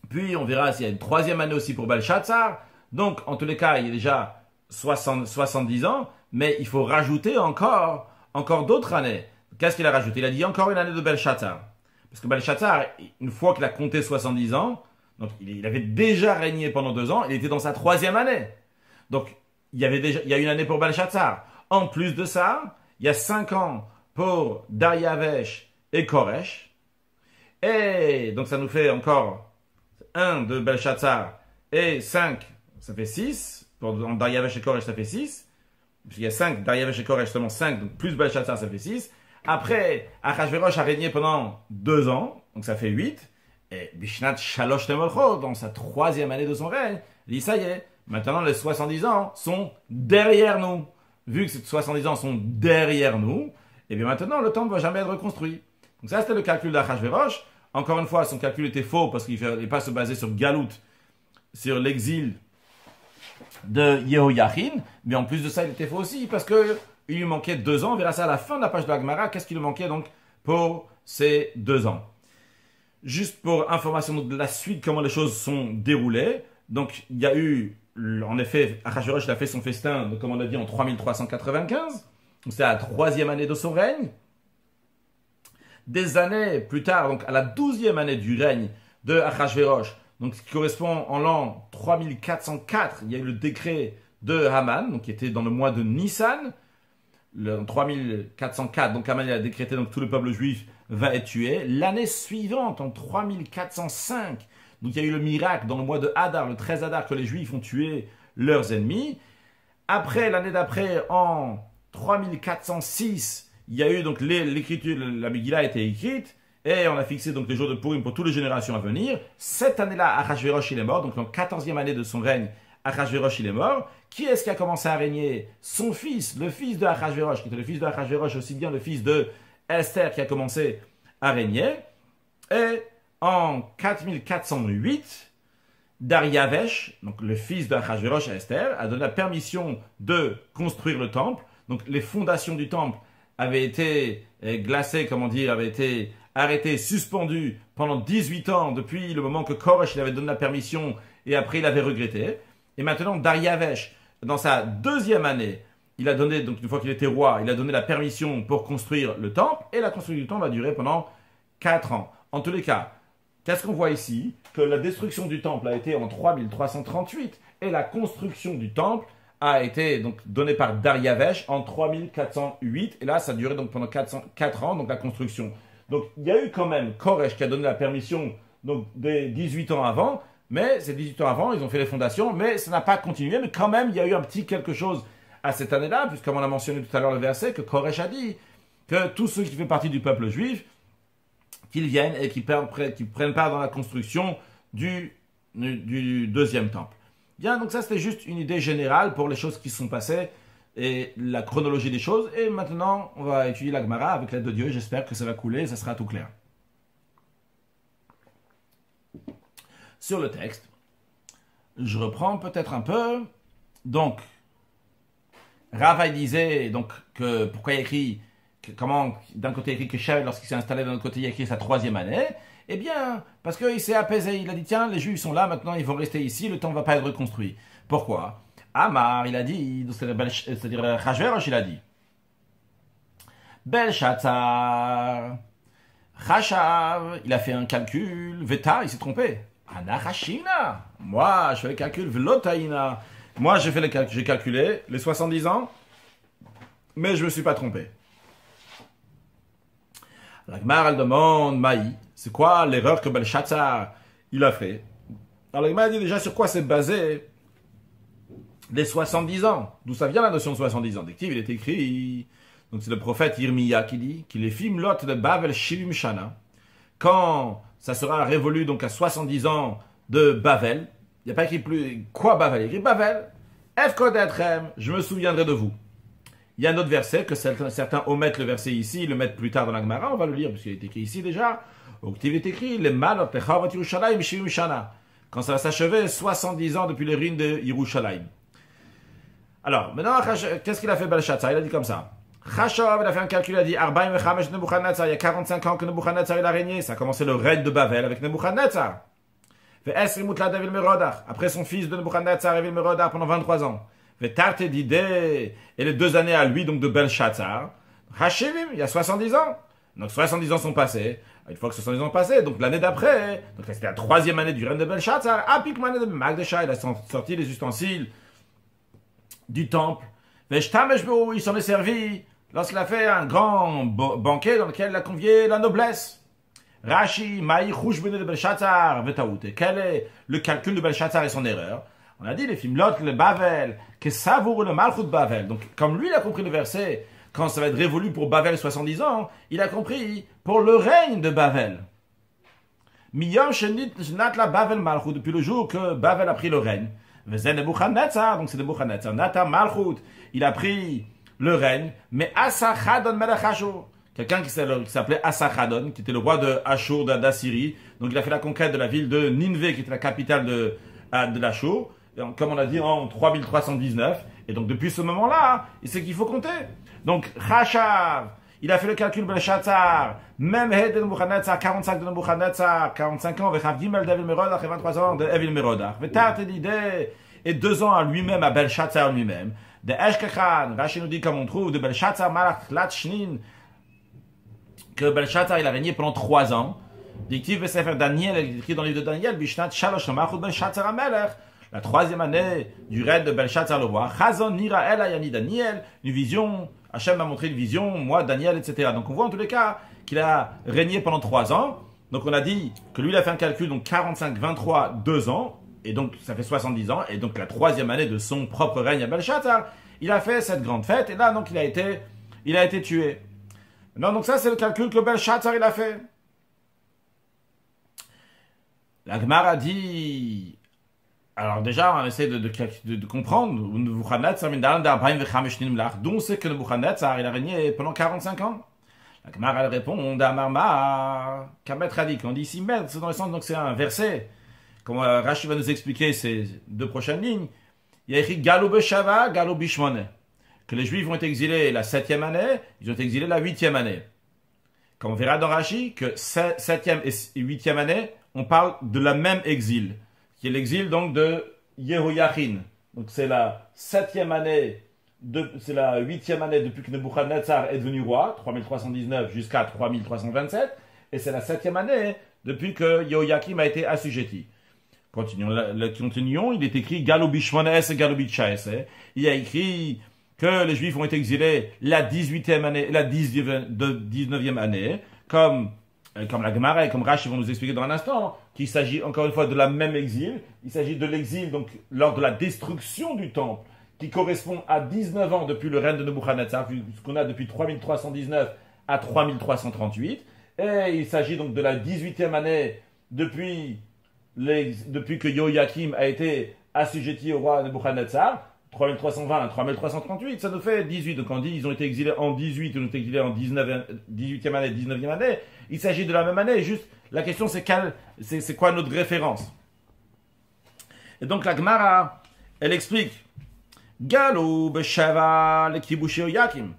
Puis on verra s'il y a une 3e année aussi pour Belshazzar. Donc en tous les cas, il y a déjà 70 ans. Mais il faut rajouter encore d'autres années. Qu'est-ce qu'il a rajouté? Il a dit encore une année de Belshazzar. Parce que Belshazzar, une fois qu'il a compté 70 ans, donc il avait déjà régné pendant 2 ans, il était dans sa 3e année. Donc il y a une année pour Belshazzar. En plus de ça, il y a 5 ans pour Dariavesh et Koresh. Et donc ça nous fait encore 1 de Belshazzar et 5, ça fait 6. Pour Dariavesh et Koresh, ça fait 6. Il y a 5, Dariavesh et Koresh, seulement 5, donc plus Belshazzar, ça fait 6. Après, Achashverosh a régné pendant 2 ans, donc ça fait 8. Et Bishnat Shalosh Temolcho, dans sa 3e année de son règne, dit ça y est, maintenant les 70 ans sont derrière nous. Vu que ces 70 ans sont derrière nous, et bien maintenant le temple ne va jamais être reconstruit. Donc ça c'était le calcul d'Achashverosh. Encore une fois, son calcul était faux parce qu'il ne fallait pas se baser sur Galut, sur l'exil de Yehoyachin, mais en plus de ça, il était faux aussi, parce qu'il lui manquait 2 ans. On verra ça à la fin de la page de la Gemara. Qu'est-ce qu'il lui manquait donc pour ces 2 ans? Juste pour information de la suite, comment les choses sont déroulées. Donc, il y a eu, en effet, Achashverosh a fait son festin, comme on a dit, en 3395. Donc, c'est la 3e année de son règne. Des années plus tard, donc à la 12e année du règne de Achashverosh, donc ce qui correspond en l'an 3404, il y a eu le décret de Haman, donc qui était dans le mois de Nissan, le 3404, donc Haman a décrété donc tout le peuple juif va être tué. L'année suivante, en 3405, donc il y a eu le miracle dans le mois de Hadar, le 13 Hadar, que les juifs ont tué leurs ennemis. Après, l'année d'après, en 3406, il y a eu donc l'écriture, la Megillah a été écrite, et on a fixé donc les jours de Purim pour toutes les générations à venir. Cette année-là, Achashverosh il est mort, donc en 14e année de son règne, Achashverosh il est mort. Qui est-ce qui a commencé à régner? Son fils, le fils de Achashverosh, qui était le fils de Achashverosh, aussi bien le fils de Esther qui a commencé à régner. Et en 4408, Dariavesh, donc le fils d'Achashverosh et Esther, a donné la permission de construire le temple. Donc les fondations du temple avaient été glacées, avaient été arrêtées, suspendues pendant 18 ans depuis le moment que Koresh il avait donné la permission et après il avait regretté. Et maintenant Dariavesh, dans sa deuxième année, il a donné, donc une fois qu'il était roi, il a donné la permission pour construire le temple et la construction du temple va durer pendant 4 ans. En tous les cas, qu'est-ce qu'on voit ici? Que la destruction du temple a été en 3338 et la construction du temple a été donc donnée par Dariavesh en 3408 et là ça a duré donc pendant 4 ans, donc la construction. Donc il y a eu quand même Koresh qui a donné la permission donc des 18 ans avant, mais ces 18 ans avant ils ont fait les fondations, mais ça n'a pas continué, mais quand même il y a eu un petit quelque chose à cette année-là, puisque comme on a mentionné tout à l'heure le verset, que Koresh a dit que tous ceux qui font partie du peuple juif, qu'ils viennent et qu'ils prennent part dans la construction du deuxième temple. Bien, donc ça c'était juste une idée générale pour les choses qui se sont passées et la chronologie des choses. Et maintenant, on va étudier la Gemara avec l'aide de Dieu. J'espère que ça va couler et ça sera tout clair. Sur le texte, je reprends peut-être un peu. Donc, Rava disait donc que pourquoi il écrit comment d'un côté il écrit que Shavel lorsqu'il s'est installé, d'un autre côté il a écrit sa 3e année. Eh bien, parce qu'il s'est apaisé, il a dit tiens, les Juifs sont là, maintenant ils vont rester ici, le temps ne va pas être reconstruit. Pourquoi? Amar, il a dit, c'est-à-dire Achashverosh, il a dit Belshazzar, Chashav, il a fait un calcul, Veta, il s'est trompé. Anachashina, moi je fais le calcul, Velotaina, moi j'ai calculé les 70 ans, mais je ne me suis pas trompé. La Gemara, elle demande, Maï, c'est quoi l'erreur que Belshazzar il a fait? Alors la Gemara dit déjà sur quoi c'est basé les 70 ans. D'où ça vient la notion de 70 ans? D'active, il est écrit, donc c'est le prophète Yirmiya qui dit qu'il est Fimlot de Bavel Shivim Shana. Quand ça sera révolu donc à 70 ans de Bavel, il n'y a pas écrit plus quoi Bavel, il écrit Bavel, Efkod Etrem, je me souviendrai de vous. Il y a un autre verset que certains omettent le verset ici, le mettent plus tard dans la Gemara, on va le lire parce qu'il est écrit ici déjà. Au il est écrit les Malot Lechavot Yerushalayim Shivim Shana. Quand ça va s'achever, 70 ans depuis les ruines de Yerushalayim. Alors, maintenant, qu'est-ce qu'il a fait Belshazzar? Il a dit comme ça. Chashov, il a fait un calcul, il a dit Arbaim Vechamesh Nebuchadnezzar, il y a 45 ans que Nebuchadnezzar il a régné. Ça a commencé le règne de Bavel avec Nebuchadnezzar. Ve'esrimutla David Merodach, après son fils de Nebuchadnezzar, David Merodach, pendant 23 ans. Ve'tarte d'idée, et les 2 années à lui, donc de Belshazzar. Hashivim, il y a 70 ans. Donc 70 ans sont passés. Une fois que 70 ans sont passés, donc l'année d'après, donc c'était la 3e année du règne de Belshazzar, Apikman de Magdesha, il a sorti les ustensiles du temple. Il s'en est servi lorsqu'il a fait un grand banquet dans lequel il a convié la noblesse. Rashi, Maï, Chouchbene de Belshazzar, Vetaoute. Quel est le calcul de Belshazzar et son erreur? On a dit les Fimlot, le Bavel, que savoure le Malchut Bavel. Donc, comme lui, il a compris le verset, quand ça va être révolu pour Bavel 70 ans, il a compris pour le règne de Bavel. Miyom Shenit Natla Bavel Malchut, depuis le jour que Bavel a pris le règne. Vezen Nebuchadnezzar, donc c'est Nebuchadnezzar. Nata Malchut, il a pris le règne, mais Asachadon Melech Ashur, quelqu'un qui s'appelait Asachadon, qui était le roi de Ashur, d'Assyrie. Donc il a fait la conquête de la ville de Ninvé, qui était la capitale de l'Ashur, comme on a dit en 3319. Et donc depuis ce moment-là, il sait qu'il faut compter. Donc Chashav, il a fait le calcul Belshazzar, même Hed de Nebuchadnezzar, 45 de Nebuchadnezzar, 45 ans, Vechav Gimel d'Evil Merodach et 23 ans de Evil Merodach. Vetarte d'idée, et 2 ans à lui-même, à Belshazzar lui-même. De Eshkechan, Rashi nous dit comme on trouve, de Belshazzar Malach Latchnin, que Belshazzar il a régné pendant 3 ans. Dictive Sefer Daniel, elle est écrit dans le livre de Daniel, Bishnat Shalosh Amachud Ben Shatzar HaMelech, la troisième année du règne de Belshazzar le roi. Chazon Nira El Ayani Daniel, une vision, Hachem m'a montré une vision, moi, Daniel, etc. Donc on voit en tous les cas qu'il a régné pendant 3 ans. Donc on a dit que lui, il a fait un calcul, donc 45, 23, 2 ans, et donc ça fait 70 ans, et donc la troisième année de son propre règne à Belshazzar, il a fait cette grande fête, et là, donc il a été tué. Non, donc ça, c'est le calcul que Belshazzar, il a fait. La Gemara dit... Alors déjà, on essaie de comprendre. D'où on sait que Nebuchadnezzar, il a régné pendant 45 ans. La Gemara, elle répond, Damarma, Kamet Radik. On dit ici, merde, c'est dans le sens, donc c'est un verset. Comme Rashi va nous expliquer ces 2 prochaines lignes. Il y a écrit Galou Beshava, Galou Bishmone. Que les Juifs vont être exilés la 7e année, ils ont été exilés la 8e année. Comme on verra dans Rashi, que 7e et 8e année, on parle de la même exil, qui est l'exil donc de Yehoyachin. Donc c'est la 7e année, c'est la 8e année depuis que Nebuchadnezzar est devenu roi, 3319 jusqu'à 3327, et c'est la 7e année depuis que Yehoyakim a été assujetti. Continuons, il est écrit Galo Bishmones et Galo Bichaes. Il y a écrit que les Juifs ont été exilés la 18e année, la 19e année, comme la Gemara et comme Rashi vont nous expliquer dans un instant, qu'il s'agit encore une fois de la même exil. Il s'agit de l'exil donc lors de la destruction du temple, qui correspond à 19 ans depuis le règne de Nebuchadnezzar, ce qu'on a depuis 3319 à 3338. Et il s'agit donc de la 18e année depuis que Yehoyakim a été assujetti au roi Nebuchadnezzar, 3320 à 3338, ça nous fait 18. Donc on dit ils ont été exilés en 18, ils ont été exilés en 18e année, 19e année. Il s'agit de la même année, juste la question c'est quoi notre référence. Et donc la Gemara, elle explique Galou Beshava le Kibush Yehoyakim.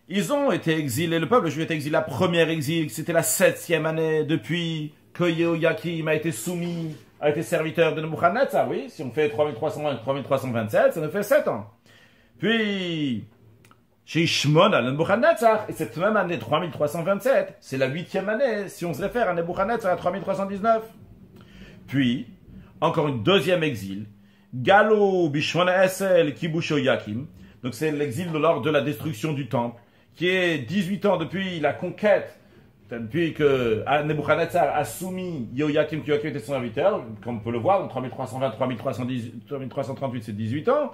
Ils ont été exilés, le peuple juif a été exilé, la première exil, c'était la 7e année depuis que Yehoyakim a été soumis, a été serviteur de Nebuchadnezzar, oui, si on fait 3320 et 3327, ça nous fait 7 ans. Puis, chez Shimon à Nebuchadnezzar, et cette même année 3327, c'est la 8e année, si on se réfère à Nebuchadnezzar à 3319. Puis, encore une deuxième exil, Galo Bishmon Esel Kibush Yehoyakim, donc c'est l'exil lors de la destruction du temple, qui est 18 ans depuis la conquête, depuis que Nebuchadnezzar a soumis Yehoyakim, qui était son serviteur, comme on peut le voir, en 3320, 3338, c'est 18 ans.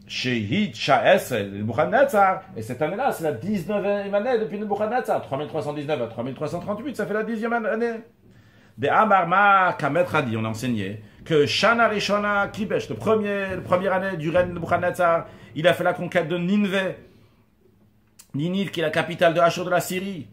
Chez Hit, Shaes, Nebuchadnezzar, et cette année-là, c'est la 19e année depuis Nebuchadnezzar, 3319 à 3338, ça fait la 10e année. De Amarma Kamet Radi, on a enseigné que Shana Rishona Kibesh, la première année du règne de Nebuchadnezzar, il a fait la conquête de Nineveh. Ninive, qui est la capitale de Ashur de la Syrie.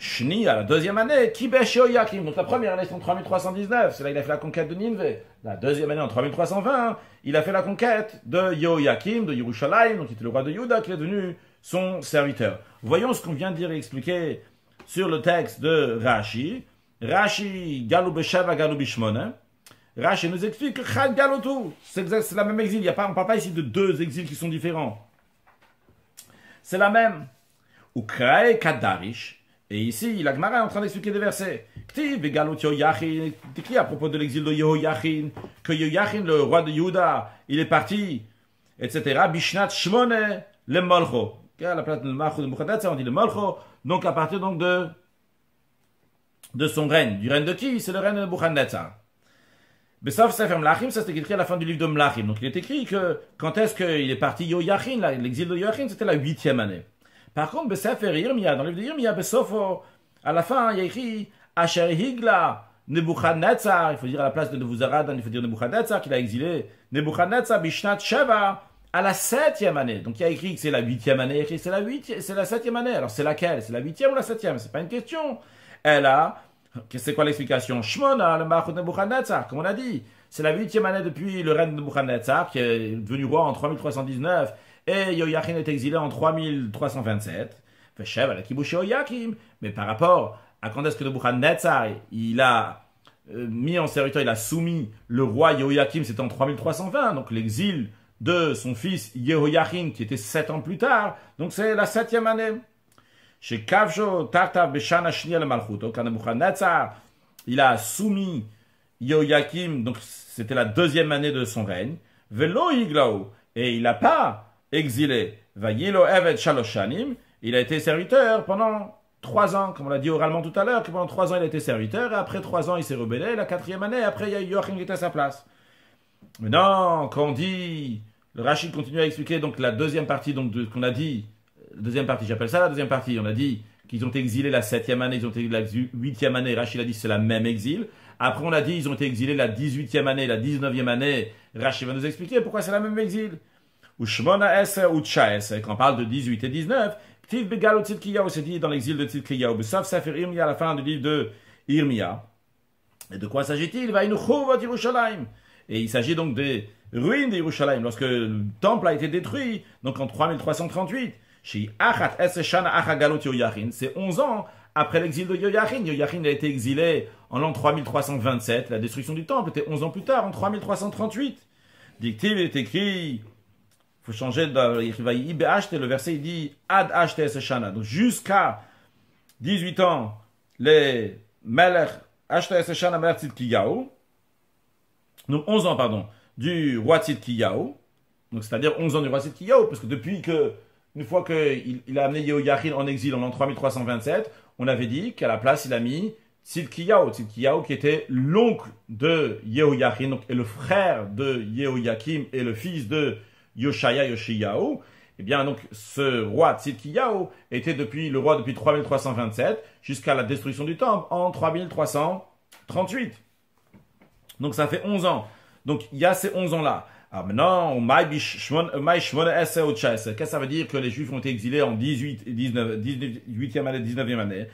Shni, à la deuxième année, Kibesh Yehoyakim. Donc la première année, c'est en 3319. C'est là qu'il a fait la conquête de Nineveh. La deuxième année, en 3320, il a fait la conquête de Yehoyakim, de Yerushalayim, donc qui était le roi de Juda, qui est devenu son serviteur. Voyons ce qu'on vient de dire et expliquer sur le texte de Rashi. Rashi, Galou Besheva, Galou Bishmon. Rashi nous explique que Chad Galotou, c'est la même exil. On ne parle pas ici de 2 exils qui sont différents. C'est la même. Ukrae Kadarish. Et ici, la Gemara est en train d'expliquer des versets. Ktiv et Galut Yehoyachin, écrit à propos de l'exil de Yehoyachin, que Yehoyachin, le roi de Juda, il est parti, etc. Bishnat Shmone le Molcho. À la place de Malcho de Nebuchadnezzar, on dit le Molcho. Donc à partir donc de son règne. Du règne de qui? C'est le règne de Nebuchadnezzar. Besaf Sefer Mlachim, ça c'est écrit à la fin du livre de Mlachim. Donc il est écrit que quand est-ce qu'il est parti Yehoyachin, l'exil de Yehoyachin, c'était la 8e année. Par contre, Sefer Yirmiyah, dans le livre de Yirmiyah, Besofo, à la fin, il y a écrit Asher Higla Nebuchadnezzar, il faut dire à la place de Nebuzaradan, il faut dire Nebuchadnezzar, qu'il a exilé Nebuchadnezzar Bishnat Sheva, à la 7e année. Donc il y a écrit que c'est la 8e année, écrit c'est la 7e année. Alors c'est laquelle? C'est la 8e ou la 7e? C'est pas une question. Elle a, c'est quoi l'explication? Shmona, le Malchut Nebuchadnezzar, comme on a dit. C'est la 8e année depuis le règne de Nebuchadnezzar, qui est devenu roi en 3319. Et Yehoyachin est exilé en 3327. Feshev à la Kibush Yehoyakim. Mais par rapport à quand est-ce que Nebuchadnezzar, il a mis en serviteur, il a soumis le roi Yehoyakim, c'était en 3320. Donc l'exil de son fils Yehoyachin, qui était 7 ans plus tard. Donc c'est la 7e année. Chez Kavjo Tartav Beshana Shnia le Malchuto, quand Nebuchadnezzar, il a soumis Yehoyakim, donc c'était la deuxième année de son règne, Velo Iglau, et il n'a pas exilé, Vayilo Evet Shaloshanim, il a été serviteur pendant 3 ans, comme on l'a dit oralement tout à l'heure, que pendant 3 ans il a été serviteur, et après 3 ans il s'est rebellé, la 4e année, après il y a Yoachim qui était à sa place. Mais non, quand on dit, le Rachid continue à expliquer donc la deuxième partie, donc qu'on a dit, deuxième partie, j'appelle ça la deuxième partie, on a dit qu'ils ont été exilés la 7e année, ils ont été exilés la 8e année, Rachid a dit c'est la même exil. Après on a dit ils ont été exilés la 18e année, la 19e année, Rachid va nous expliquer pourquoi c'est la même exil. Ou Shmona Eser ou Tchaes, quand on parle de 18 et 19, Ktiv Begal ou Tzidkiyahu, c'est dit dans l'exil de Tzidkiyahu, sauf Sefer Irmia à la fin du livre de Irmia. Et de quoi s'agit-il? Et il s'agit donc des ruines d'Yerushalayim, lorsque le temple a été détruit, donc en 3338. Chez Achat Eseshana Achagalot Yoyachin, c'est 11 ans après l'exil de Yoyachin. Yoyachin a été exilé en l'an 3327, la destruction du temple était 11 ans plus tard, en 3338. Dictive est écrit, il faut changer le verset il dit Ad Ashte Eseshana, donc jusqu'à 18 ans, les Melech Ashte Eseshana Melech Tzidkiyahu, donc 11 ans, pardon, du roi Tzidkiyahu, donc c'est-à-dire 11 ans du roi Tzidkiyahu, parce que depuis que, une fois qu'il a amené Yehoyachin en exil en l'an 3327, on avait dit qu'à la place il a mis Tzidkiyahu qui était l'oncle de Yehoyachin, donc et le frère de Yehoyakim et le fils de Yoshaya Yoshiyahu. Eh bien donc ce roi Tzidkiyahu était le roi depuis 3327 jusqu'à la destruction du temple en 3338. Donc ça fait 11 ans. Donc il y a ces 11 ans-là. Ah maintenant, qu'est-ce que ça veut dire que les Juifs ont été exilés en 18 et 18e année, 19e année?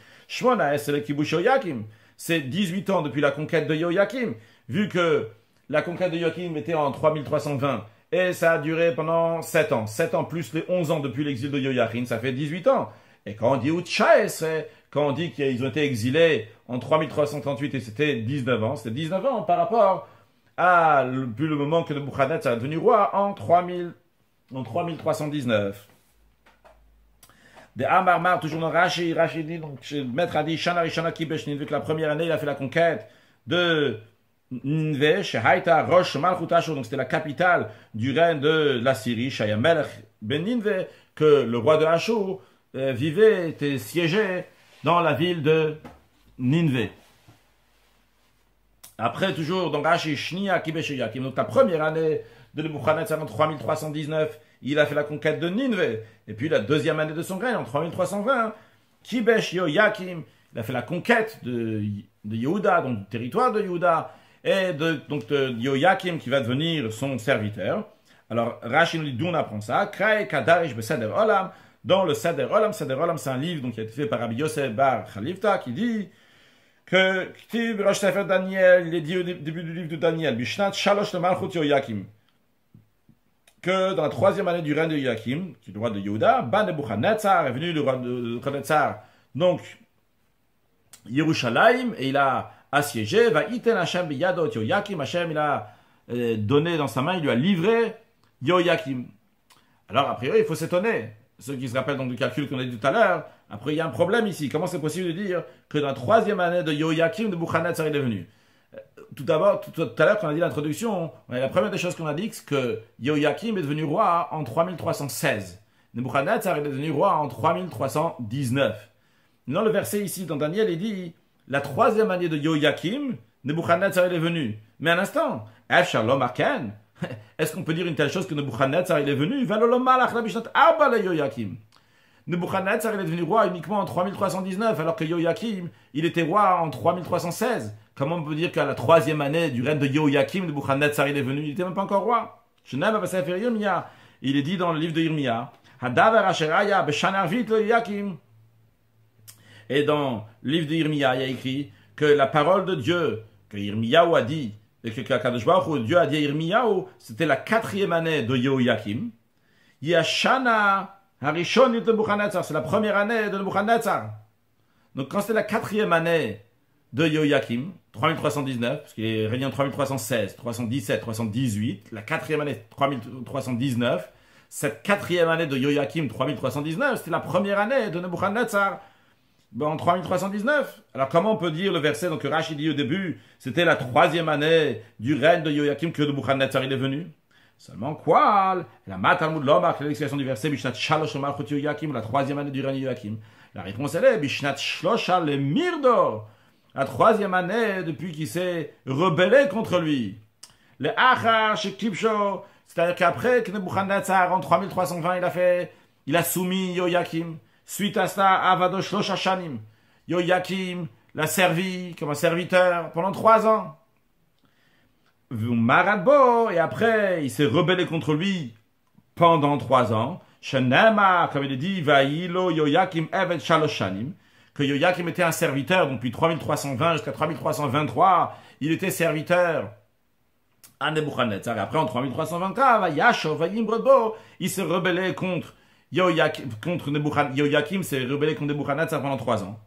C'est 18 ans depuis la conquête de Yehoyakim. Vu que la conquête de Yehoyakim était en 3320 et ça a duré pendant 7 ans. 7 ans plus les 11 ans depuis l'exil de Yehoyakim, ça fait 18 ans. Et quand on dit quand on dit qu'ils ont été exilés en 3338 et c'était 19 ans, c'était 19 ans par rapport à depuis le moment que Nebuchadnezzar est devenu roi en 3319. De Amar, toujours dans Rashi dit, donc le maître a dit, Shana Rishana Kibesh Ninve, que la première année il a fait la conquête de Ninve, Shehaita Rosh Malchut Ashur, donc c'était la capitale du règne de la Syrie, Shaya Melech Ben Ninve, que le roi de Ashur était siégé dans la ville de Ninve. Après, toujours, dans Rashi, Shnia, Kibesh Yakim, donc la première année de Nebuchadnezzar en 3319, il a fait la conquête de Ninve. Et puis la deuxième année de son règne, en 3320, Kibesh Yoyakim, il a fait la conquête de Yehuda, donc du territoire de Yehuda, et de Yoyakim qui va devenir son serviteur. Alors, Rashi nous dit d'où on apprend ça. Krae Kadarish Beseder Olam, dans le Seder Olam. Seder Olam, c'est un livre donc, qui a été fait par Rabbi Yosef Bar Khalifta, qui dit que Ktib Rosh Sefer Daniel, il est dit au début du livre de Daniel, Bishnat Shalosh le Malchut Yoyakim, que dans la 3e année du règne de Yoyakim, qui est le roi de Yehuda, Ban Nebuchadnezzar est venu le roi de Nebuchadnezzar, donc Yerushalayim, et il a assiégé, va iten Hashem biyadot Yoyakim, Hashem il a donné dans sa main, il lui a livré Yoyakim. Alors a priori il faut s'étonner, ceux qui se rappellent donc du calcul qu'on a dit tout à l'heure, après il y a un problème ici, comment c'est possible de dire que dans la 3e année de Yoyakim, Nebuchadnezzar il est venu? Tout d'abord, tout à l'heure, quand on a dit l'introduction, la première des choses qu'on a dit, c'est que Yehoyakim est devenu roi en 3316. Nebuchadnezzar est devenu roi en 3319. Dans le verset ici, dans Daniel, il dit, la 3e année de Yehoyakim, Nebuchadnezzar est venu. Mais un instant, est-ce qu'on peut dire une telle chose que Nebuchadnezzar est venu? Nebuchadnezzar est devenu roi uniquement en 3319, alors que Yehoyakim, il était roi en 3316. Comment on peut dire qu'à la 3e année du règne de Yehoyakim, Nebuchadnezzar il est venu, il n'était même pas encore roi. Il est dit dans le livre de Irmia, et dans le livre de Irmia, il y a écrit que la parole de Dieu, que Irmiyahu a dit, et que Kadosh Baruch Hu, Dieu a dit à Irmiyahu, c'était la 4e année de Yehoyakim. Yashana Harishon de Nebuchadnezzar, c'est la première année de Nebuchadnezzar. Donc quand c'était la 4e année de Yehoyakim, 3319, parce qu'il est régné en 3316, 317, 318, la 4e année 3319, cette quatrième année de Yoyakim, 3319, c'était la première année de Nebuchadnezzar, en 3319. Alors comment on peut dire le verset donc, que Rashi dit au début, c'était la troisième année du règne de Yoyakim que Nebuchadnezzar il est venu? Seulement quoi? La Matalmud Lomar, l'explication du verset, Bishnat Shalosh Malchut Yoyakim, la troisième année du règne de Yoyakim. La réponse elle est, Bishnat Shlosha le Mirdor, la troisième année depuis qu'il s'est rebellé contre lui. Le Achar Shekipsho, c'est-à-dire qu'après que Nebuchadnezzar, en 3320, il a soumis Yoyakim. Suite à cela, Avado Shlosha Shanim. Yoyakim l'a servi comme un serviteur pendant 3 ans. Maradbo, et après, il s'est rebellé contre lui pendant 3 ans. Shenema, comme il est dit, Vaïlo Yoyakim Evet Shalosh Shanim, que Yoyakim était un serviteur, donc depuis 3320 jusqu'à 3323, il était serviteur à Nebuchadnezzar. Et après, en 3324, Yashov, Vaïmbrodbo, il s'est rebellé contre Yoyakim, Yoyakim s'est rebellé contre Nebuchadnezzar pendant 3 ans.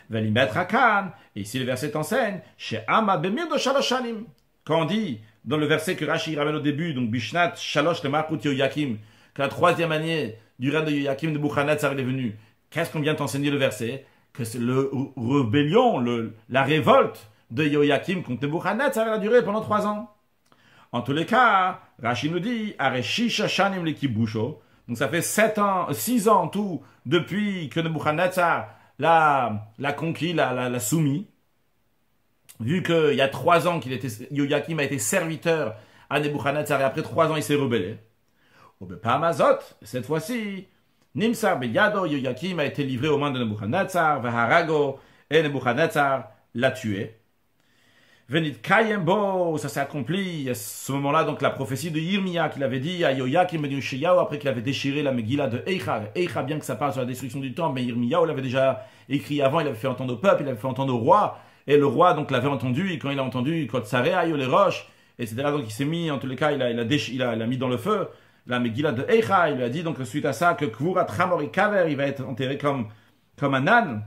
Velimet Rakan, et ici le verset enseigne, chez Ama Bemir de Shalosh Shanim. Quand on dit, dans le verset que Rashi ramène au début, donc Bishnat Shalosh le Malchut Yoyakim, que la troisième année du règne de Yoyakim, Nebuchadnezzar est venu, qu'est-ce qu'on vient t'enseigner le verset? Que c'est le rébellion, la révolte de Yoyakim contre Nebuchadnezzar a duré pendant 3 ans. En tous les cas, Rashi nous dit, Areshisha Shanim le Kibusho, donc ça fait 6 ans tout, depuis que Nebuchadnezzar l'a conquis, l'a soumis. Vu qu'il y a 3 ans Yoyakim a été serviteur à Nebuchadnezzar et après 3 ans il s'est rebellé. Au Bepamazot, cette fois-ci, Nimsar Beyado, Yoyakim a été livré aux mains de Nebuchadnezzar, Vaharago, et Nebuchadnezzar l'a tué. Venit Kayembo, ça s'est accompli à ce moment-là, donc la prophétie de Yirmia qu'il avait dit à Yoyakim ben Yoshiyahu après qu'il avait déchiré la Megillah de Eicha. Eicha, bien que ça parle sur la destruction du temple, mais Yirmiyahu l'avait déjà écrit avant, il avait fait entendre au peuple, il avait fait entendre au roi. Et le roi donc l'avait entendu, et quand il a entendu, quand Tsarea les roches, etc. Donc il s'est mis, en tous les cas, il a mis dans le feu la Megillah de Eicha. Il lui a dit donc suite à ça que Kvurat Chamori Kaver, il va être enterré comme un âne.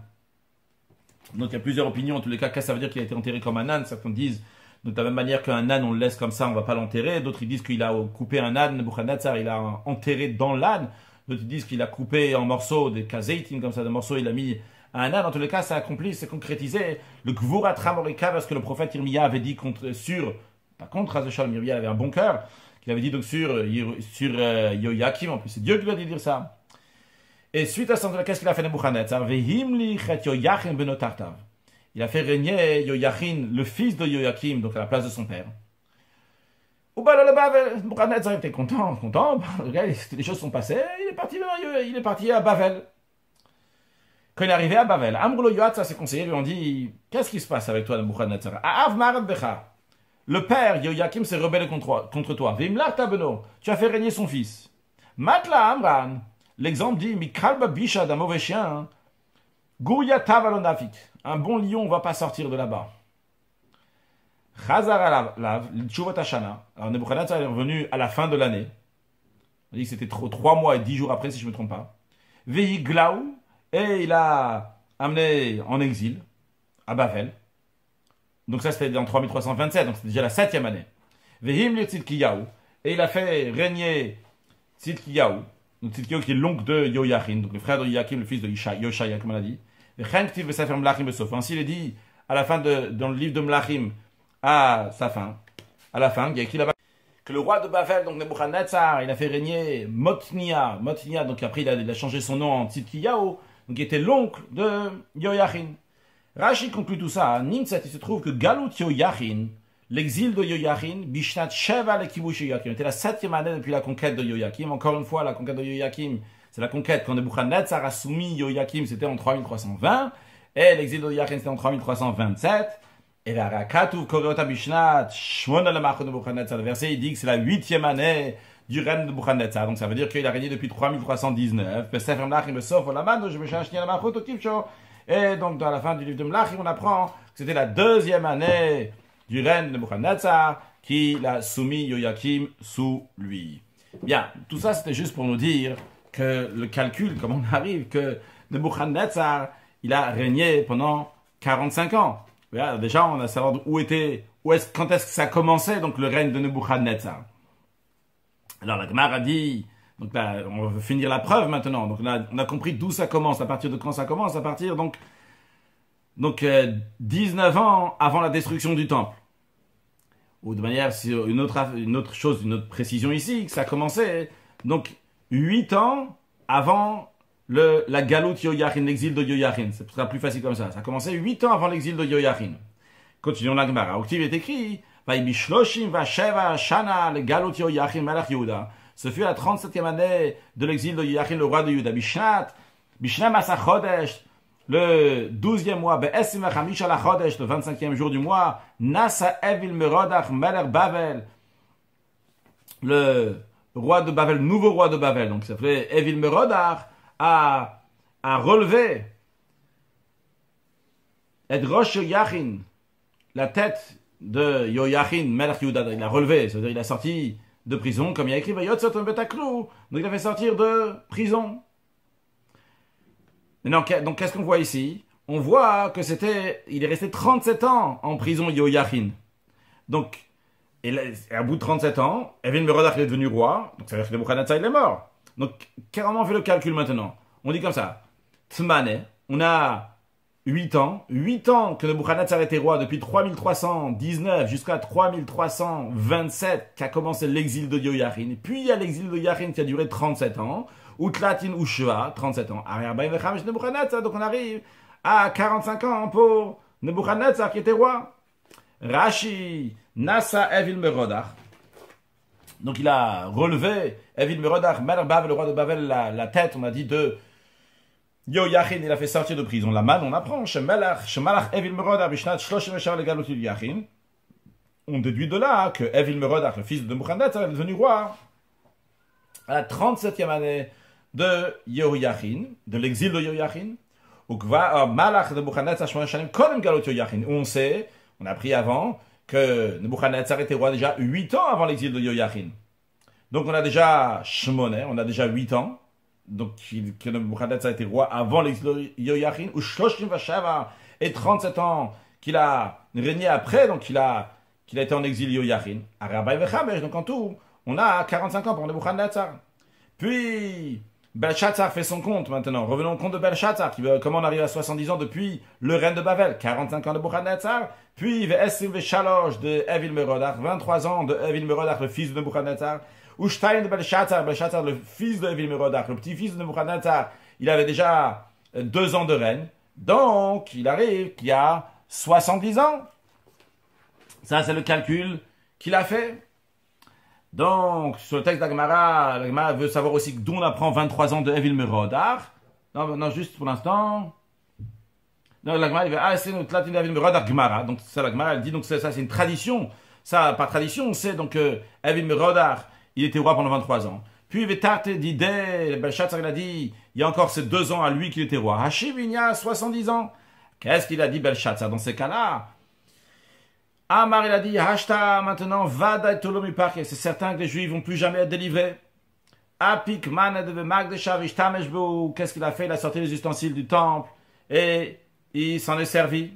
Donc il y a plusieurs opinions, en tous les cas, qu'est-ce que ça veut dire qu'il a été enterré comme un âne? Certains disent, donc de la même manière qu'un âne on le laisse comme ça, on va pas l'enterrer. D'autres ils disent qu'il a coupé un âne, Nebuchadnezzar, il a enterré dans l'âne. D'autres ils disent qu'il a coupé en morceaux, des kazeitim comme ça, des morceaux, il a mis un âne. En tous les cas, ça accomplit, c'est concrétisé le Gvurat Hamorika, parce que le prophète Yirmiya avait dit pas contre Hazeshal, Yirmiya avait un bon cœur, qu'il avait dit donc sur Yoyakim, en plus c'est Dieu qui lui a dit de dire ça. Et suite à ça, qu'est-ce qu'il a fait Nebuchadnezzar? Vehimli chet Yoyachim benotartav. Il a fait régner Yoyachin, le fils de Yoyakim, donc à la place de son père. Nebuchadnezzar était content, les choses sont passées, il est parti à Bavel. Quand il est arrivé à Bavel, Amrulo Yoatza, ses conseillers lui ont dit, qu'est-ce qui se passe avec toi, Nebuchadnezzar? Av Marad Becha. Le père, Yoyakim, s'est rebellé contre toi. Vimlar Tabeno, tu as fait régner son fils. Matla Amran, l'exemple dit, Mikalba Bisha, d'un mauvais chien, Gouya Tavalonafik, un bon lion ne va pas sortir de là-bas. Chazar Alav, Tchuvot Hashana. Alors Nebuchadnezzar est revenu à la fin de l'année. On dit que c'était 3 mois et 10 jours après, si je ne me trompe pas. Vehi Glaou, et il a amené en exil à Bavel. Donc ça c'était en 3327, donc c'était déjà la 7e année. Vehim le Tzidkiyahu, et il a fait régner Tzidkiyahu, donc Tzidkiyahu qui est l'oncle de Yoyachin, donc le frère de Yoyakim, le fils de Yoshaya, comme on a dit. Ainsi il est dit à la fin dans le livre de Mlachim, à la fin, il y a écrit là-bas que le roi de Bavel, donc Nebuchadnezzar, il a fait régner Motnia, donc après il a changé son nom en Tzidkiyahu, donc il était l'oncle de Yoyachin. Rashi conclut tout ça. Nimtzat, il se trouve que Galut Yoyachin, l'exil de Yoyachin, Bishnat Sheva le Kibush Yoyakim, était la 7e année depuis la conquête de Yoyakim. Encore une fois, la conquête de Yoyakim, c'est la conquête quand Nebuchadnezzar a soumis Yoyakim, c'était en 3320, et l'exil de Yoyachin, c'était en 3327. Et la Rakatu Koreota Bishnat Shmona le Machon Nebuchadnezzar, le verset, il dit que c'est la 8e année du règne de Nebuchadnezzar. Donc ça veut dire qu'il a régné depuis 3319. Et donc dans la fin du livre de Mlachim, on apprend que c'était la 2e année du règne de Nebuchadnezzar qu'il a soumis Yoyakim sous lui. Bien, tout ça c'était juste pour nous dire que le calcul, comme on arrive, que Nebuchadnezzar, il a régné pendant 45 ans. Bien, déjà, on a savoir quand est-ce que ça commençait, donc le règne de Nebuchadnezzar. Alors la Gemara dit, Donc là, on va finir la preuve maintenant. Donc on a compris d'où ça commence, à partir de quand ça commence, à partir donc 19 ans avant la destruction du temple. Ou de manière, une autre chose, une autre précision ici, que ça a commencé donc 8 ans avant la galoute Yoyachin, l'exil de Yoyachin. Ce sera plus facile comme ça. Ça a commencé 8 ans avant l'exil de Yoyachin. Continuons la Gemara. Au Ktiv est écrit, Vaibishloshim Vasheva Shana le galoute Yoyachin Malach Yehuda. Ce fut la 37e année de l'exil de Yoyachin, le roi de Yehuda. Bishnam Asa Chodesh, le 12e mois, Be'esim Vachamish ala Chodesh, le 25e jour du mois, Nasa Evil Merodach Melech Bavel, le roi de Bavel, nouveau roi de Bavel, donc ça s'appelait Evil Merodach, a relevé et Rosh Yoyachin, la tête de Yoyachin, Melech Yehuda, il a relevé, c'est-à-dire il a sorti de prison, comme il y a écrit, Vayotzoton Betaklou, donc il a fait sortir de prison. Mais non, donc qu'est-ce qu'on voit ici? On voit que il est resté 37 ans en prison Yoyachin. Donc, et à bout de 37 ans, Evil Merodach est devenu roi, donc ça veut dire que Nebuchadnezzar il est mort. Donc, carrément, on fait le calcul maintenant. On dit comme ça, Tzmane, on a 8 ans que Nebuchadnezzar était roi depuis 3319 jusqu'à 3327 qu'a commencé l'exil de Yoyachin. Puis il y a l'exil de Yoyachin qui a duré 37 ans. Utlatin Ushva, 37 ans. Donc on arrive à 45 ans pour Nebuchadnezzar qui était roi. Rashi, Nasa Evil Merodach. Donc il a relevé Evil Merodach, Melech Bavel, le roi de Bavel, la tête, on a dit, de Yoyachin, il a fait sortir de prison. La manne, on apprend, Shemalach Evil Merodach, Bishnat Shloshim Eshar Legalut Yoyachin. On déduit de là que Evil Merodach, le fils de Nebuchadnezzar, est devenu roi à la 37e année de Yoyachin, de l'exil de Yoyachin, où Malach de Nebuchadnezzar Shmona Shanim Kodem Galut Yoyachin. On sait, on a appris avant, que Nebuchadnezzar était roi déjà 8 ans avant l'exil de Yoyachin. Donc on a déjà Shmoné, on a déjà 8 ans, donc que Nebuchadnezzar était roi avant l'exil de Yoyachin, ou Shloshim Vasheva, et 37 ans qu'il a régné après, donc qu'il a été en exil Yoyachin. Arabai Vechamesh, donc en tout, on a 45 ans pour Nebuchadnezzar. Puis Belshazzar fait son compte maintenant. Revenons au compte de Belshazzar, comment on arrive à 70 ans depuis le règne de Bavel. 45 ans de Nebuchadnezzar. Puis Ve'esim Ve'shalosh de Evil Merodach. 23 ans de Evil Merodach, le fils de Nebuchadnezzar. Ushtayin de Belshazzar. Belshazzar, le fils de Evil Merodach, le petit-fils de Nebuchadnezzar. Il avait déjà 2 ans de règne. Donc, il arrive qu'il y a 70 ans. Ça, c'est le calcul qu'il a fait. Donc, sur le texte d'Agmara, la Gemara veut savoir aussi d'où on apprend 23 ans de Evil Merodach. Non, juste pour l'instant. Donc, la Gemara, il va, c'est notre latin d'Evil Merodach Gemara. Donc, ça, la Gemara, elle dit, donc, ça, c'est une tradition. Ça, par tradition, on sait, donc, Evil Merodach, il était roi pendant 23 ans. Puis, il va d'idée, Belshazzar, il a dit, il y a encore ces 2 ans à lui qu'il était roi. Hashiv, il y a 70 ans. Qu'est-ce qu'il a dit, Belshazzar, dans ces cas-là? Amar, il a dit, Hashta, maintenant, Vada et Tolomi Parke. C'est certain que les Juifs vont plus jamais être délivrés. Apik, Maned, Magdesha, Vishtameshbu. Qu'est-ce qu'il a fait? Il a sorti les ustensiles du temple et il s'en est servi.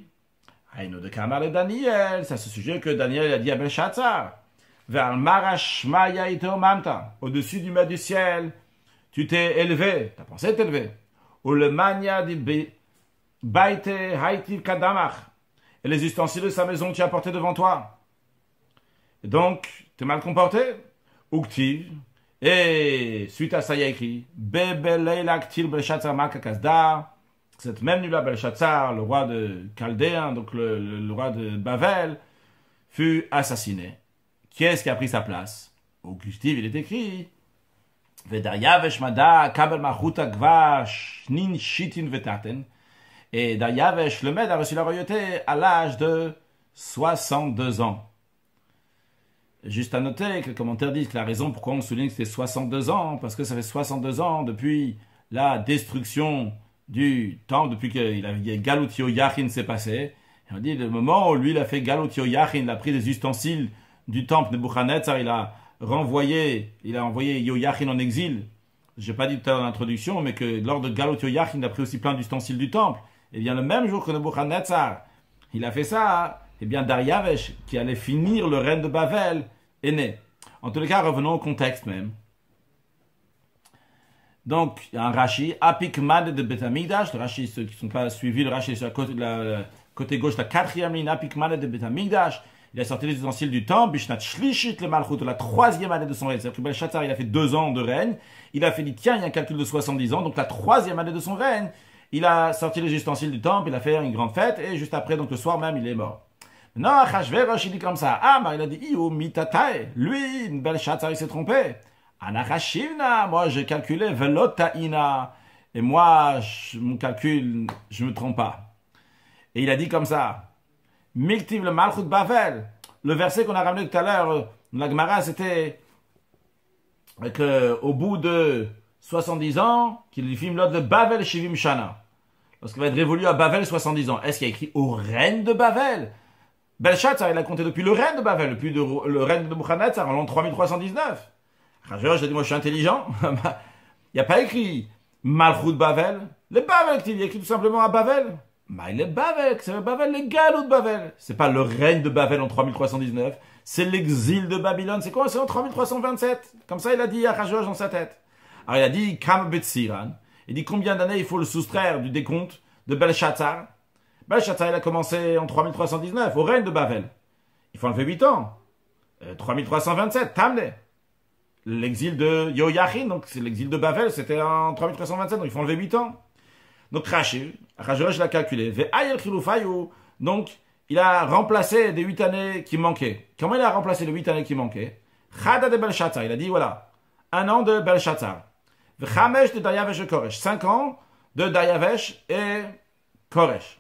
Aïno de Kamar et Daniel. C'est à ce sujet que Daniel a dit à Belshazzar. Vers Marashmaya Mamta. Au-dessus du mât du ciel, tu t'es élevé. Ta pensée t'élever. Ou le mania di Baite Haïti Kadamach. Et les ustensiles de sa maison tu as porté devant toi. Et donc, tu es mal comporté. Uktiv. Et suite à ça, il y a écrit cette même nuit-là, Belshazzar, le roi de Chaldéen, donc le roi de Bavel, fut assassiné. Qui est-ce qui a pris sa place? Au Uktiv, il est écrit Vedayavesh Mada Kabel Machuta Gvash Nin Shitin Vetaten. Et Daryavesh, le Mède, a reçu la royauté à l'âge de 62 ans. Juste à noter que le commentaire dit que la raison pourquoi on souligne que c'était 62 ans, parce que ça fait 62 ans depuis la destruction du temple, depuis que Galut Yoyachin s'est passé. Et on dit le moment où lui il a fait Galut Yoyachin, il a pris des ustensiles du temple de Nebuchadnezzar, il a envoyé Yoyachin en exil. Je n'ai pas dit tout à l'heure en introduction, mais que lors de Galut Yoyachin, il a pris aussi plein d'ustensiles du temple. Et bien le même jour que Nebuchadnezzar, il a fait ça, et bien Daryavesh, qui allait finir le règne de Bavel, est né. En tous les cas, revenons au contexte même. Donc, il y a un Rashi, Apikmad de Betamigdash, le Rashi, ceux qui ne sont pas suivis, le Rashi est sur la côté gauche, la quatrième ligne, Apikmad de Betamigdash. Il a sorti les ustensiles du temple, Bishnat Shlishit le Malchut, la troisième année de son règne. C'est-à-dire que Belshazzar, il a fait 2 ans de règne. Il a fait, tiens, il y a un calcul de 70 ans, donc la troisième année de son règne. Il a sorti les ustensiles du temple, il a fait une grande fête, et juste après, donc le soir même, il est mort. Non, Achashverosh, il dit comme ça. Ah, il a dit, Iou, mitatae. Lui, Belshazzar, il s'est trompé. Anachashivna, moi j'ai calculé velotaina. Et moi, mon calcul, je me trompe pas. Et il a dit comme ça. Miktiv le Malchut Bavel. Le verset qu'on a ramené tout à l'heure, la Gemara, c'était qu'au bout de 70 ans, qu'il lui filme l'ordre de Bavel Shivim Shana. Lorsqu'il va être révolu à Bavel 70 ans. Est-ce qu'il y a écrit au règne de Bavel? Belshazzar, il a compté depuis le règne de Bavel, depuis le règne de Nebuchadnezzar en l'an 3319. Je dis, moi je suis intelligent. Il n'y a pas écrit Malchut Bavel. Le Bavel, il y a écrit tout simplement à Bavel. Mais le Bavel, c'est le Bavel, le galop de Bavel. C'est pas le règne de Bavel en 3319. C'est l'exil de Babylone. C'est quoi? C'est en 3327. Comme ça, il a dit à Achashverosh dans sa tête. Alors il a dit Kam Betsiran. Il dit combien d'années il faut le soustraire du décompte de Belshazzar. Belshazzar, il a commencé en 3319, au règne de Bavel. Il faut enlever 8 ans. 3327, Tamle. L'exil de Yoyachin, donc c'est l'exil de Bavel, c'était en 3327, donc il faut enlever 8 ans. Donc Rashi, Achashverosh l'a calculé. Donc il a remplacé des 8 années qui manquaient. Comment il a remplacé les 8 années qui manquaient? Chada de Belshazzar, il a dit voilà, 1 an de Belshazzar. Chamesh de Daryavesh et Koresh, 5 ans de Daryavesh et Koresh.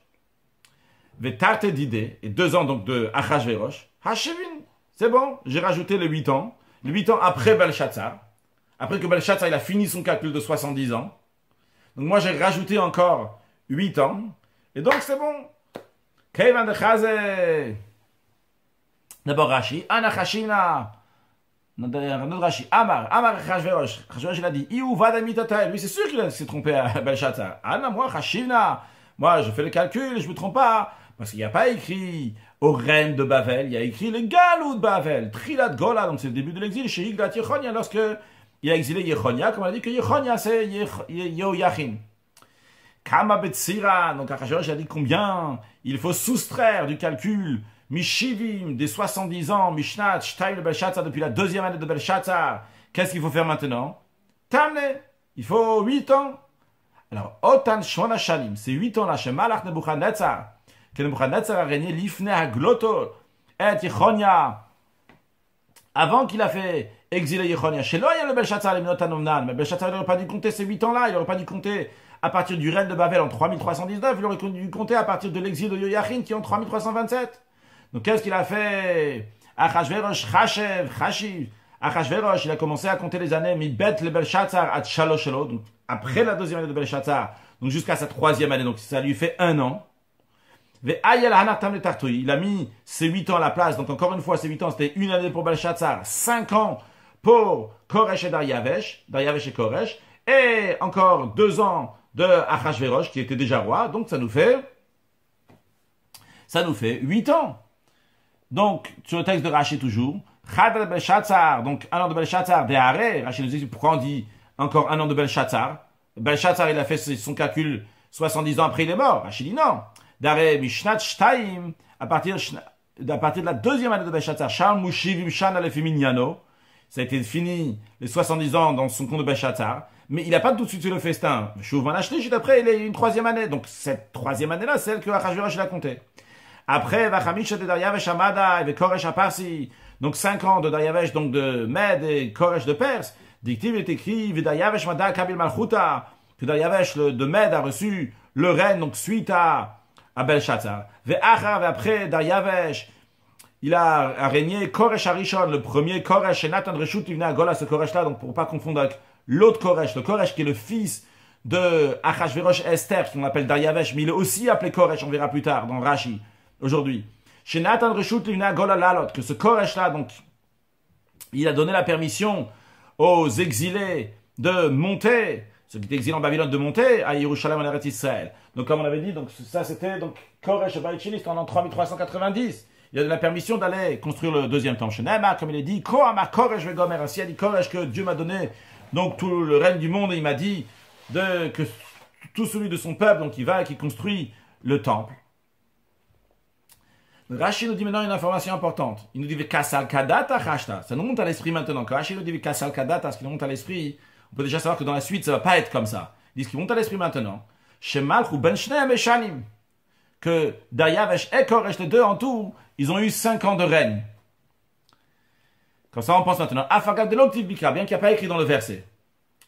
Tarte d'idée, et 2 ans donc de Achashverosh. Hashivin, c'est bon, j'ai rajouté les 8 ans. 8 ans après Belshazzar, après que Belshazzar il a fini son calcul de 70 ans. Donc moi j'ai rajouté encore 8 ans. Et donc c'est bon. Kevan de Chazé. D'abord Rashi. Anachashina. Un autre Rashi. Amar Achashverosh. Achashverosh il a dit Iou Vadamitata. Lui c'est sûr qu'il s'est trompé à Belshazzar. Anna moi Chashivna. Moi je fais le calcul et je me trompe pas. Parce qu'il n'y a pas écrit au règne de Bavel, il y a écrit le galou de Bavel, Trilat Gola, donc c'est le début de l'exil, chez Iglat Yechonia, lorsque il a exilé Yechonia, comme on a dit que Yechonia c'est Yoyachin. Kama Betsira, donc Achashverosh a dit combien il faut soustraire du calcul, Mishivim, des 70 ans, Mishnat, Shtaim de Belshazzar, depuis la 2e année de Belshazzar. Qu'est-ce qu'il faut faire maintenant? Tamne, il faut 8 ans. Alors, Otan Shona Shalim, c'est 8 ans là, chez Malach Nebuchadnezzar. Que Nebuchadnezzar a régné l'Ifne Hagloto et Yechonia avant qu'il a fait exiler Yechonia. Chez lui, il y a le Belshazzar et Minotanomnan, mais Belshazzar n'aurait pas dû compter ces 8 ans-là, il n'aurait pas dû compter à partir du règne de Bavel en 3319, il aurait dû compter à partir de l'exil de Yoyachin qui est en 3327. Donc qu'est-ce qu'il a fait? Achashverosh Chashiv. Achashverosh, il a commencé à compter les années Mibet le Belshazzar at Shaloshelo, donc après la 2e année de Belshazzar, donc jusqu'à sa 3e année, donc ça lui fait 1 an. Il a mis ces 8 ans à la place. Donc encore une fois, ces 8 ans, c'était 1 année pour Belshazzar, 5 ans pour Koresh et Daryavesh et Koresh, et encore 2 ans de Achashverosh qui était déjà roi. Donc ça nous fait 8 ans. Donc sur le texte de Rashi toujours, Chad Belshazzar, donc 1 an de Belshazzar, Deharé, Rashi nous dit pourquoi on dit encore 1 an de Belshazzar. Belshazzar il a fait son calcul 70 ans après il est mort. Rashi dit non. D'arrêt Mishnat Shtaim, à partir de la 2e année de Belshazzar, Shal Mushivim Shana Lefiminiano, ça a été fini les 70 ans dans son compte de Belshazzar, mais il n'a pas tout de suite fait le festin. Shouvan acheté, juste après, il a eu une 3e année. Donc cette 3e année-là, c'est celle que Achashverosh a comptée. Après, Vachamisha de Daryavesh Amada et Koresh à Parsi, donc 5 ans de Daryavesh, donc de Med et Koresh de Perse, dictive est écrit, Daryavesh Mada Kabil Malchuta, que Daryavesh de Med a reçu le règne, donc suite à Belshazzar. Après Daryavesh, il a régné Koresh Arishon, le premier Koresh, et Nathan Reshut, il venait à Gola, ce Koresh-là, donc pour ne pas confondre avec l'autre Koresh, le Koresh qui est le fils de Achashverosh Esther, qu'on appelle Daryavesh, mais il est aussi appelé Koresh, on verra plus tard dans Rashi, aujourd'hui. Chez Nathan Reshut, il venait à Gola Lalot, que ce Koresh-là, donc, il a donné la permission aux exilés de monter, ceux qui étaient exilés en Babylone, de monter à Yerushalayim en Eretz Israël. Donc, comme on avait dit, donc, ça c'était donc Koresh et Beit Sheni, en l'an 3390. Il a donné la permission d'aller construire le 2e temple. Chez Nehemar, comme il est dit, Koama Koresh vegomer. Ainsi a dit Koresh que Dieu m'a donné donc tout le règne du monde, et il m'a dit que tout celui de son peuple, donc il va et qui construit le temple. Rashi nous dit maintenant une information importante. Il nous dit Kasal Kadata Hashta. Ça nous monte à l'esprit maintenant. Quand Rashi nous dit Kasal Kadata, ce qui nous monte à l'esprit, on peut déjà savoir que dans la suite, ça ne va pas être comme ça. Il dit ce qui monte à l'esprit maintenant. Shemalchu ben Shneim Eshanim. Que Daryavesh et Koresh, les deux en tout, ils ont eu 5 ans de règne. Comme ça, on pense maintenant. Afagat de l'Oktiv Bikra, bien qu'il n'y a pas écrit dans le verset.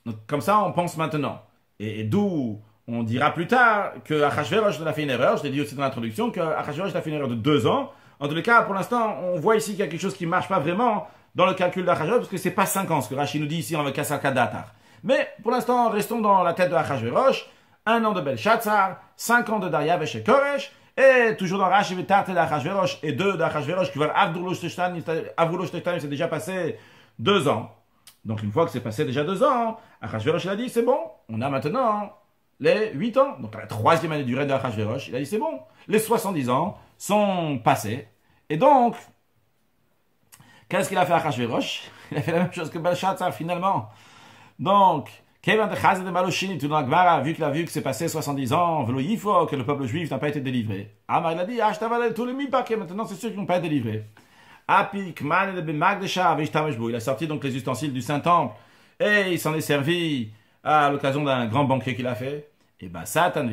Donc, comme ça, on pense maintenant. Et d'où on dira plus tard que Achashverosh a fait une erreur. Je l'ai dit aussi dans l'introduction que Achashverosh a fait une erreur de 2 ans. En tous les cas, pour l'instant, on voit ici qu'il y a quelque chose qui ne marche pas vraiment dans le calcul d'Achashverosh, parce que c'est pas 5 ans, ce que Rashi nous dit ici en Kasakadatar. Mais pour l'instant, restons dans la tête de Achashverosh. 1 an de Belshazzar, 5 ans de Daryavesh et Koresh, et toujours dans Rashi Vetarte d'Achashverosh et 2 d'Achashverosh qui va Avrulosh Teshtanim, c'est déjà passé 2 ans. Donc une fois que c'est passé déjà 2 ans, Achashverosh il a dit c'est bon, on a maintenant les 8 ans. Donc la 3e année du règne d'Achashverosh, il a dit c'est bon, les 70 ans sont passés. Et donc, qu'est-ce qu'il a fait Achashverosh? Il a fait la même chose que Belshazzar finalement. Donc, Kevin de Chazé de Maloshin, tout dans la Gemara, vu qu'il a vu que c'est passé 70 ans, que le peuple juif n'a pas été délivré. Amar, il a dit, tous les mi-paquets, maintenant c'est sûr qu'ils n'ont pas été délivrés. Il a sorti donc les ustensiles du Saint-Temple, et il s'en est servi à l'occasion d'un grand banquet qu'il a fait. Et ben, Satan,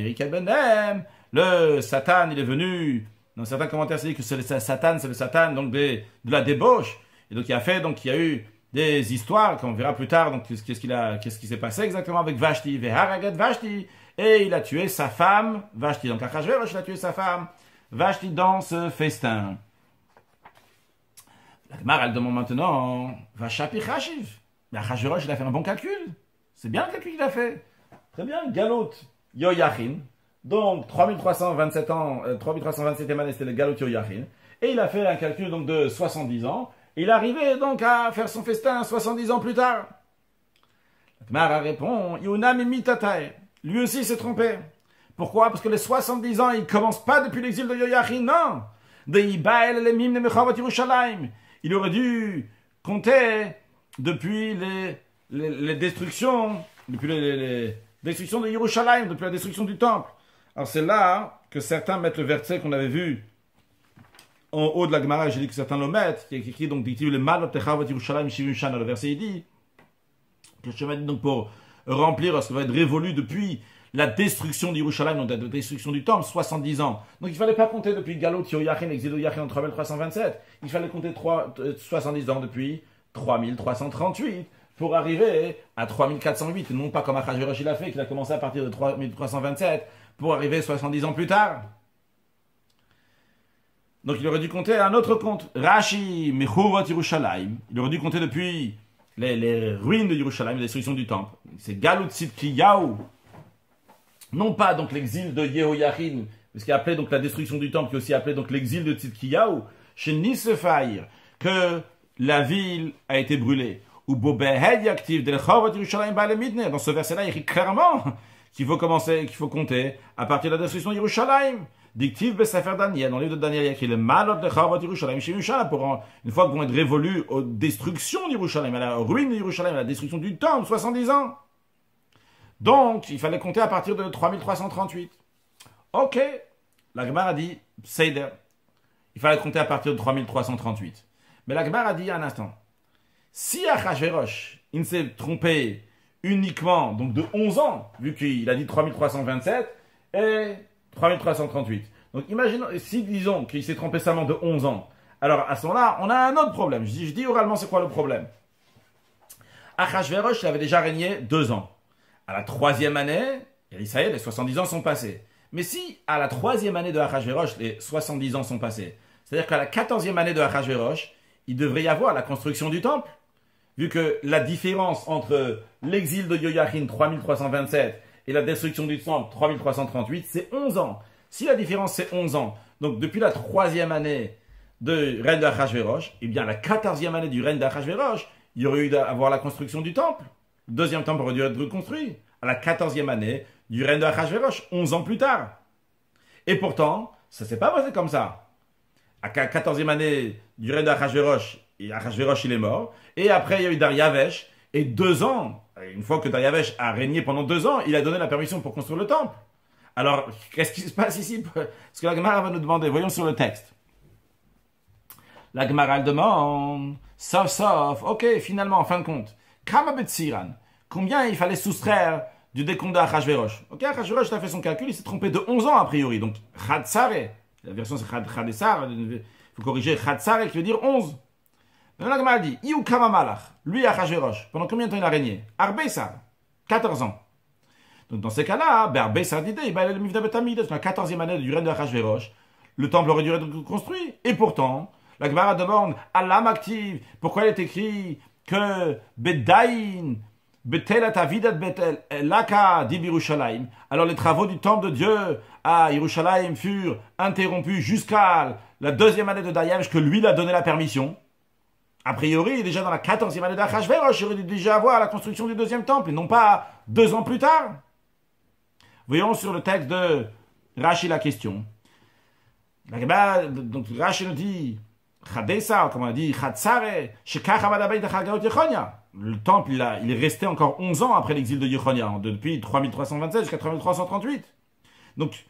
le Satan, il est venu, dans certains commentaires, c'est dit que c'est le Satan, donc de la débauche. Et donc, il y a eu des histoires qu'on verra plus tard. Donc, qu'est-ce qui s'est passé exactement avec Vashti, Vashti, et il a tué sa femme, Vashti. Donc, Achashverosh, il a tué sa femme, Vashti, dans ce festin. La Gemara, elle demande maintenant, Vachapi Chashiv. Mais Achashverosh, il a fait un bon calcul. C'est bien le calcul qu'il a fait. Très bien, Galot Yoyachin. Donc, 3327 ans, 3327e année, c'était le Galot Yoyachin. Et il a fait un calcul donc de 70 ans. Il arrivait donc à faire son festin 70 ans plus tard. Mara répond, Yonam Mitatae. Lui aussi s'est trompé. Pourquoi? Parce que les 70 ans, ils ne commencent pas depuis l'exil de Yoyachin, non. Il aurait dû compter depuis les destructions, depuis les destructions de Yerushalayim, depuis la destruction du temple. Alors c'est là que certains mettent le verset qu'on avait vu en haut de la Gemara, j'ai dit que certains le mettent, qui est écrit donc, dit-il, le mal le verset il dit, que je vais mettre donc pour remplir ce qui va être révolu depuis la destruction d'Yerushalayim, donc la destruction du temple, 70 ans. Donc il ne fallait pas compter depuis Galot Yoyachin, l'exil de Yoyachin en 3327, il fallait compter 70 ans depuis 3338 pour arriver à 3408, non pas comme Achashverosh il a fait, qu'il a commencé à partir de 3327 pour arriver 70 ans plus tard. Donc il aurait dû compter un autre compte. Rashi, Mechurot Yerushalayim. Il aurait dû compter depuis les ruines de Yerushalayim, la destruction du temple. C'est Galut Tzidkiyahu. Non pas donc l'exil de Yehoyachin, ce qui est appelé donc la destruction du temple, qui est aussi appelé donc l'exil de Tzidkiyahu. Chez Nissefaïr, que la ville a été brûlée. Ou Bobehed Yaktiv de Lechovot Yerushalayim Baalemidne. Dans ce verset-là, il écrit clairement qu'il faut compter à partir de la destruction de Yerushalayim. Dictive Besefer Daniel, dans le livre de Daniel, il y a écrit le malot de Chavot Yerushalayim chez Yerushalayim, pour une fois qu'ils vont être révolus aux destructions d'Yerushalayim, à la ruine de Yerushalayim, à la destruction du temple, 70 ans. Donc, il fallait compter à partir de 3338. Ok, la Gemara a dit, Seider, il fallait compter à partir de 3338. Mais la Gemara a dit un instant, si Achashverosh, il ne s'est trompé uniquement donc de 11 ans, vu qu'il a dit 3327, et 3338. Donc imaginons, si disons qu'il s'est trompé seulement de 11 ans, alors à ce moment-là, on a un autre problème. Je dis oralement, c'est quoi le problème? Achashverosh, il avait déjà régné 2 ans. À la 3e année, ça y est, les 70 ans sont passés. Mais si à la 3e année de Achashverosh, les 70 ans sont passés, c'est-à-dire qu'à la 14e année de Achashverosh, il devrait y avoir la construction du temple. Vu que la différence entre l'exil de Yoyachin 3327 et la destruction du temple 3338, c'est 11 ans. Si la différence c'est 11 ans, donc depuis la 3e année de règne d'Achashverosh, eh bien la 14e année du règne d'Achashverosh, il y aurait eu d'avoir la construction du temple. Le deuxième temple aurait dû être reconstruit à la 14e année du règne d'Achashverosh, 11 ans plus tard. Et pourtant, ça ne s'est pas passé comme ça. À la 14e année du règne d'Achashverosh, Achashverosh il est mort, et après il y a eu Daryavesh, et 2 ans, une fois que Dariavesh a régné pendant 2 ans, il a donné la permission pour construire le temple. Alors, qu'est-ce qui se passe ici? Ce que la Gemara va nous demander, voyons sur le texte. La Gemara elle demande, sauf, ok, finalement, en fin de compte, Kama Betsiran, combien il fallait soustraire du décompte de Achashverosh? Ok, Achashverosh a fait son calcul, il s'est trompé de 11 ans a priori, donc Chadsare, la version c'est Chadesar, il faut corriger Chadsare qui veut dire 11. Donc la Gemara dit, Iou Kama Malach, lui Achashverosh, pendant combien de temps il a régné? Arbesar, 14 ans. Donc dans ces cas-là, Arbesar dit, il a le Mivda Betamid, dans la 14e année du règne de Achashverosh, le temple aurait dû être construit, et pourtant, la Gemara demande à l'âme active pourquoi il est écrit que Bedaïn, Betelat Avidat Betel, Laka di Yerushalayim. Alors les travaux du temple de Dieu à Yerushalayim furent interrompus jusqu'à la 2e année de Dariavesh que lui il a donné la permission. A priori, déjà dans la 14e année d'Achashverosh, il aurait dû déjà avoir la construction du 2e temple et non pas 2 ans plus tard. Voyons sur le texte de Rashi la question. La Gemara, donc Rashi nous dit Chadesa, comme on a dit, Chadsare, Shekach Amadabay de Chagaot Yechonia. Le temple, il est resté encore 11 ans après l'exil de Yechonia, depuis 3327 jusqu'à 3338. Donc,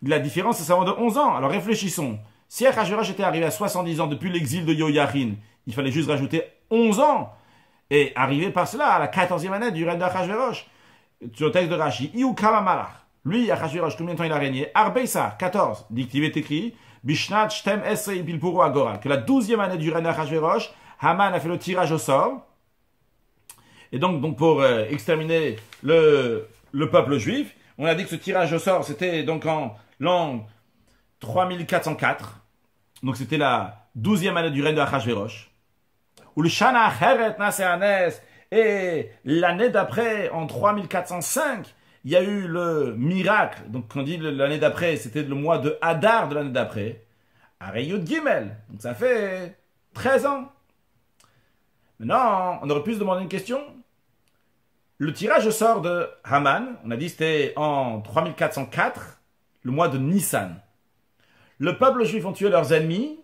la différence, c'est seulement de 11 ans. Alors réfléchissons. Si Achashverosh était arrivé à 70 ans depuis l'exil de Yoyachin, il fallait juste rajouter 11 ans. Et arriver par cela à la 14e année du règne d'Achashverosh. Sur le texte de Rashi, Iou Kama Malach. Lui, Achashverosh, combien de temps il a régné? Arbeisa, 14. Dictive est écrit. Bishnat Shtem Esrei Bilpuru Agoral, que la 12e année du règne d'Achashverosh, Haman a fait le tirage au sort. Et donc pour exterminer le peuple juif, on a dit que ce tirage au sort, c'était donc en l'an 3404. Donc c'était la 12e année du règne d'Achashverosh. Ou le Shana Acheret Naseanes, et l'année d'après, en 3405, il y a eu le miracle. Donc, quand on dit l'année d'après, c'était le mois de Hadar de l'année d'après. Areyud Gimel. Donc, ça fait 13 ans. Maintenant, on aurait pu se demander une question. Le tirage au sort de Haman, on a dit c'était en 3404, le mois de Nissan. Le peuple juif ont tué leurs ennemis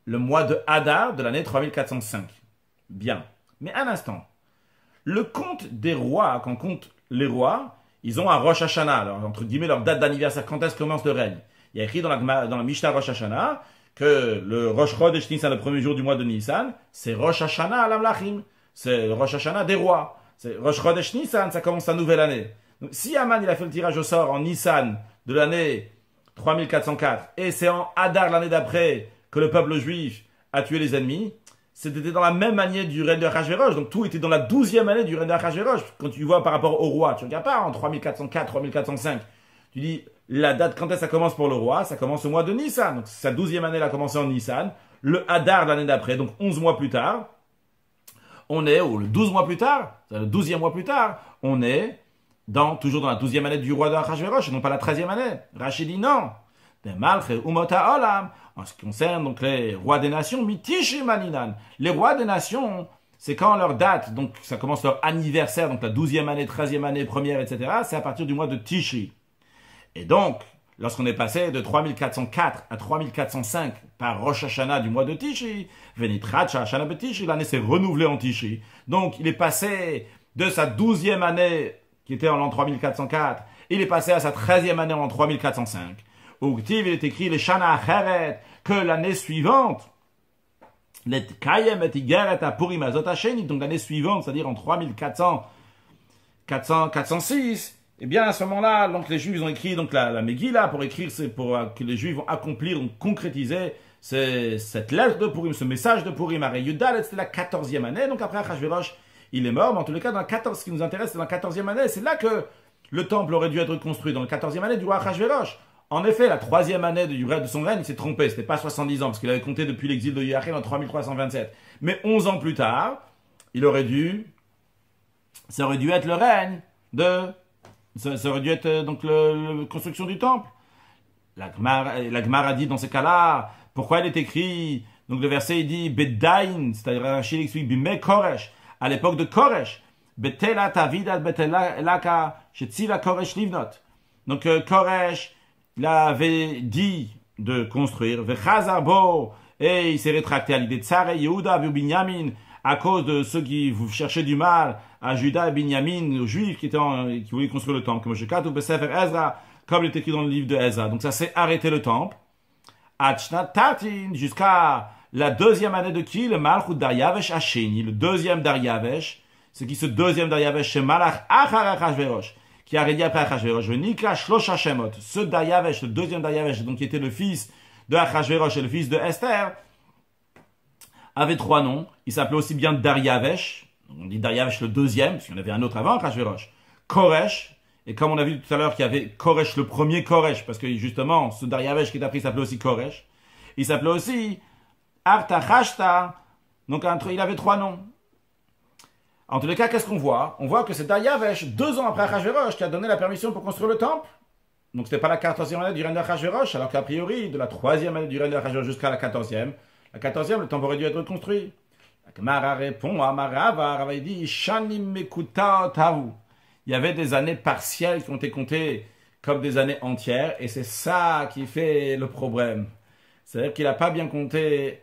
le mois de Hadar de l'année 3405. Bien. Mais un instant. Le compte des rois, quand on compte les rois, ils ont un Rosh Hashanah, alors, entre guillemets, leur date d'anniversaire, quand est-ce que commence le règne. Il y a écrit dans la Mishnah Rosh Hashanah que le Rosh Chodesh Nissan, le premier jour du mois de Nissan, c'est Rosh Hashanah à l'Amlachim. C'est le Rosh Hashanah des rois. C'est Rosh Chodesh Nissan, ça commence la nouvelle année. Donc, si Haman, il a fait le tirage au sort en Nissan de l'année 3404, et c'est en Hadar l'année d'après que le peuple juif a tué les ennemis, c'était dans la même année du règne d'Achashverosh. Donc tout était dans la 12e année du règne d'Achashverosh. Quand tu vois par rapport au roi, tu ne regardes pas en 3404, 3405. Tu dis, la date, quand est-ce que ça commence pour le roi? Ça commence au mois de Nissan. Donc sa 12e année, elle a commencé en Nissan. Le Hadar l'année d'après, donc 11 mois plus tard, on est, ou le 12 mois plus tard, le 12e mois plus tard, on est toujours dans la 12e année du roi d'Achashverosh, et non pas la 13e année. Rachid dit non. En ce qui concerne donc les rois des nations, Mitishi Maninan. Les rois des nations, c'est quand leur date, donc ça commence leur anniversaire, donc la 12e année, 13e année, première, etc., c'est à partir du mois de Tishi. Et donc, lorsqu'on est passé de 3404 à 3405 par Rosh Hashanah du mois de Tishi, Venitracha Hashanah Betishi, l'année s'est renouvelée en Tishi. Donc, il est passé de sa 12e année, qui était en l'an 3404, il est passé à sa 13e année en 3405. Au Ktiv, il est écrit les Shana Acheret, que l'année suivante, les Kayem et Igeret à Purim Azot Hasheni, donc l'année suivante, c'est-à-dire en 406, eh bien à ce moment-là, donc les Juifs ont écrit donc la Megillah pour écrire, c'est pour que les Juifs vont accomplir, donc concrétiser cette lettre de Purim, ce message de Purim à Yudal, c'était la 14e année, donc après Achashverosh, il est mort, mais en tous les cas, dans la 14, ce qui nous intéresse, c'est dans la 14e année, c'est là que le temple aurait dû être construit, dans la 14e année du roi Achashverosh. En effet, la 3e année de son règne, il s'est trompé. C'était pas 70 ans, parce qu'il avait compté depuis l'exil de Yoachim en 3327. Mais 11 ans plus tard, ça aurait dû être le règne ça aurait dû être donc la construction du temple. La Gemara a dit dans ces cas-là, pourquoi il est écrit, donc le verset il dit, Bedain, c'est-à-dire Rachid explique, Bime Koresh, à l'époque de Koresh, Betela Tavidat Betelaka, Shetzila Koresh Livnot. Donc Koresh, il avait dit de construire, et il s'est rétracté à l'idée de Tsare, Yehuda, Binyamin, à cause de ceux qui vous cherchaient du mal à Judas et Binyamin, aux Juifs qui voulaient construire le temple, comme Shekat ou Besefer Ezra, comme il est écrit dans le livre de Ezra. Donc ça s'est arrêté le temple. Achnat Tatin, jusqu'à la deuxième année de qui? Le Malchut Daryavesh Hasheni, le deuxième Daryavesh. C'est qui ce deuxième Daryavesh? C'est Malach Achar Achashverosh, qui a régné après Achashverosh. Venika Shlosh Hashemot. Ce Daryavesh, le deuxième Daryavesh, donc qui était le fils de Achashverosh et le fils de Esther, avait 3 noms. Il s'appelait aussi bien Daryavesh. On dit Daryavesh le deuxième, parce qu'il y en avait un autre avant Achashverosh. Koresh. Et comme on a vu tout à l'heure qu'il y avait Koresh, le premier Koresh, parce que justement, ce Daryavesh qui est appris s'appelait aussi Koresh. Il s'appelait aussi Artachashta. Donc il avait 3 noms. En tous les cas, qu'est-ce qu'on voit? On voit que c'est Daryavesh, 2 ans après Achashverosh, qui a donné la permission pour construire le temple. Donc c'était pas la 14e année du règne d'Achashverosh, alors qu'a priori, de la 3e année du règne d'Achashverosh jusqu'à la 14e, la 14e, le temple aurait dû être construit. La Gemara répond à Marava, Rava dit Shanim Mekuta Tavu. Il y avait des années partielles qui ont été comptées comme des années entières, et c'est ça qui fait le problème. C'est-à-dire qu'il n'a pas bien compté,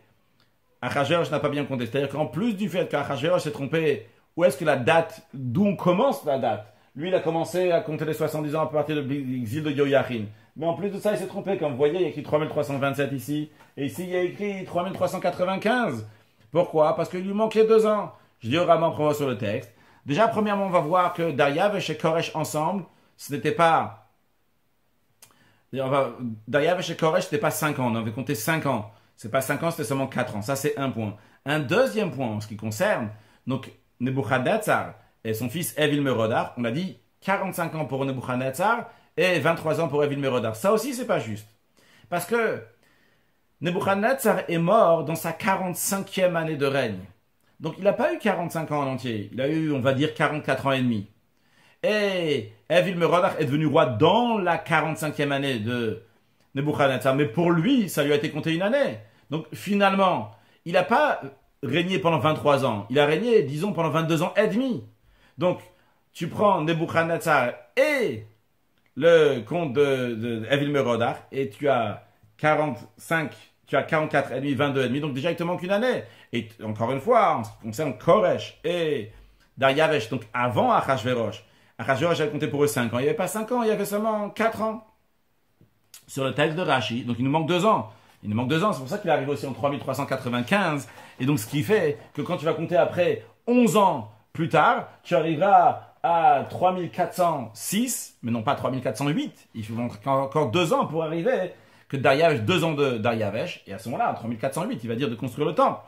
Achashverosh n'a pas bien compté. C'est-à-dire qu'en plus du fait qu'Achashverosh s'est trompé, où est-ce que la date, d'où on commence la date? Lui, il a commencé à compter les 70 ans à partir de l'exil de Yoyachin. Mais en plus de ça, il s'est trompé. Comme vous voyez, il y a écrit 3327 ici, et ici, il y a écrit 3395. Pourquoi? Parce qu'il lui manquait 2 ans. Je dis au Rama, on sur le texte. Déjà, premièrement, on va voir que Daryavesh et Koresh ensemble, ce n'était pas... Daryavesh et Koresh, ce n'était pas 5 ans. On avait compté 5 ans. C'est pas 5 ans, c'était seulement 4 ans. Ça, c'est un point. Un deuxième point, en ce qui concerne, donc, Nebuchadnezzar et son fils Evil-Merodach, on a dit 45 ans pour Nebuchadnezzar et 23 ans pour Evil-Merodach. Ça aussi, c'est pas juste. Parce que Nebuchadnezzar est mort dans sa 45e année de règne. Donc, il n'a pas eu 45 ans en entier. Il a eu, on va dire, 44 ans et demi. Et Evil-Merodach est devenu roi dans la 45e année de Nebuchadnezzar. Mais pour lui, ça lui a été compté une année. Donc, finalement, il n'a pas régné pendant 23 ans. Il a régné, disons, pendant 22 ans et demi. Donc, tu prends Nebuchadnezzar et le comte de Evil-Merodach et tu as 45, tu as 44 et demi, 22 et demi. Donc, déjà, il te manque une année. Et encore une fois, en ce qui concerne Koresh et Daryavesh, donc avant Achashverosh, Achashverosh avait compté pour eux 5 ans. Il n'y avait pas 5 ans, il y avait seulement 4 ans. Sur le texte de Rashi, donc il nous manque 2 ans. Il nous manque 2 ans, c'est pour ça qu'il arrive aussi en 3395. Et donc, ce qui fait que quand tu vas compter après 11 ans plus tard, tu arriveras à 3406, mais non pas 3408. Il faut encore 2 ans pour arriver que Daryavesh, 2 ans de Daryavesh. Et à ce moment-là, en 3408, il va dire de construire le temple.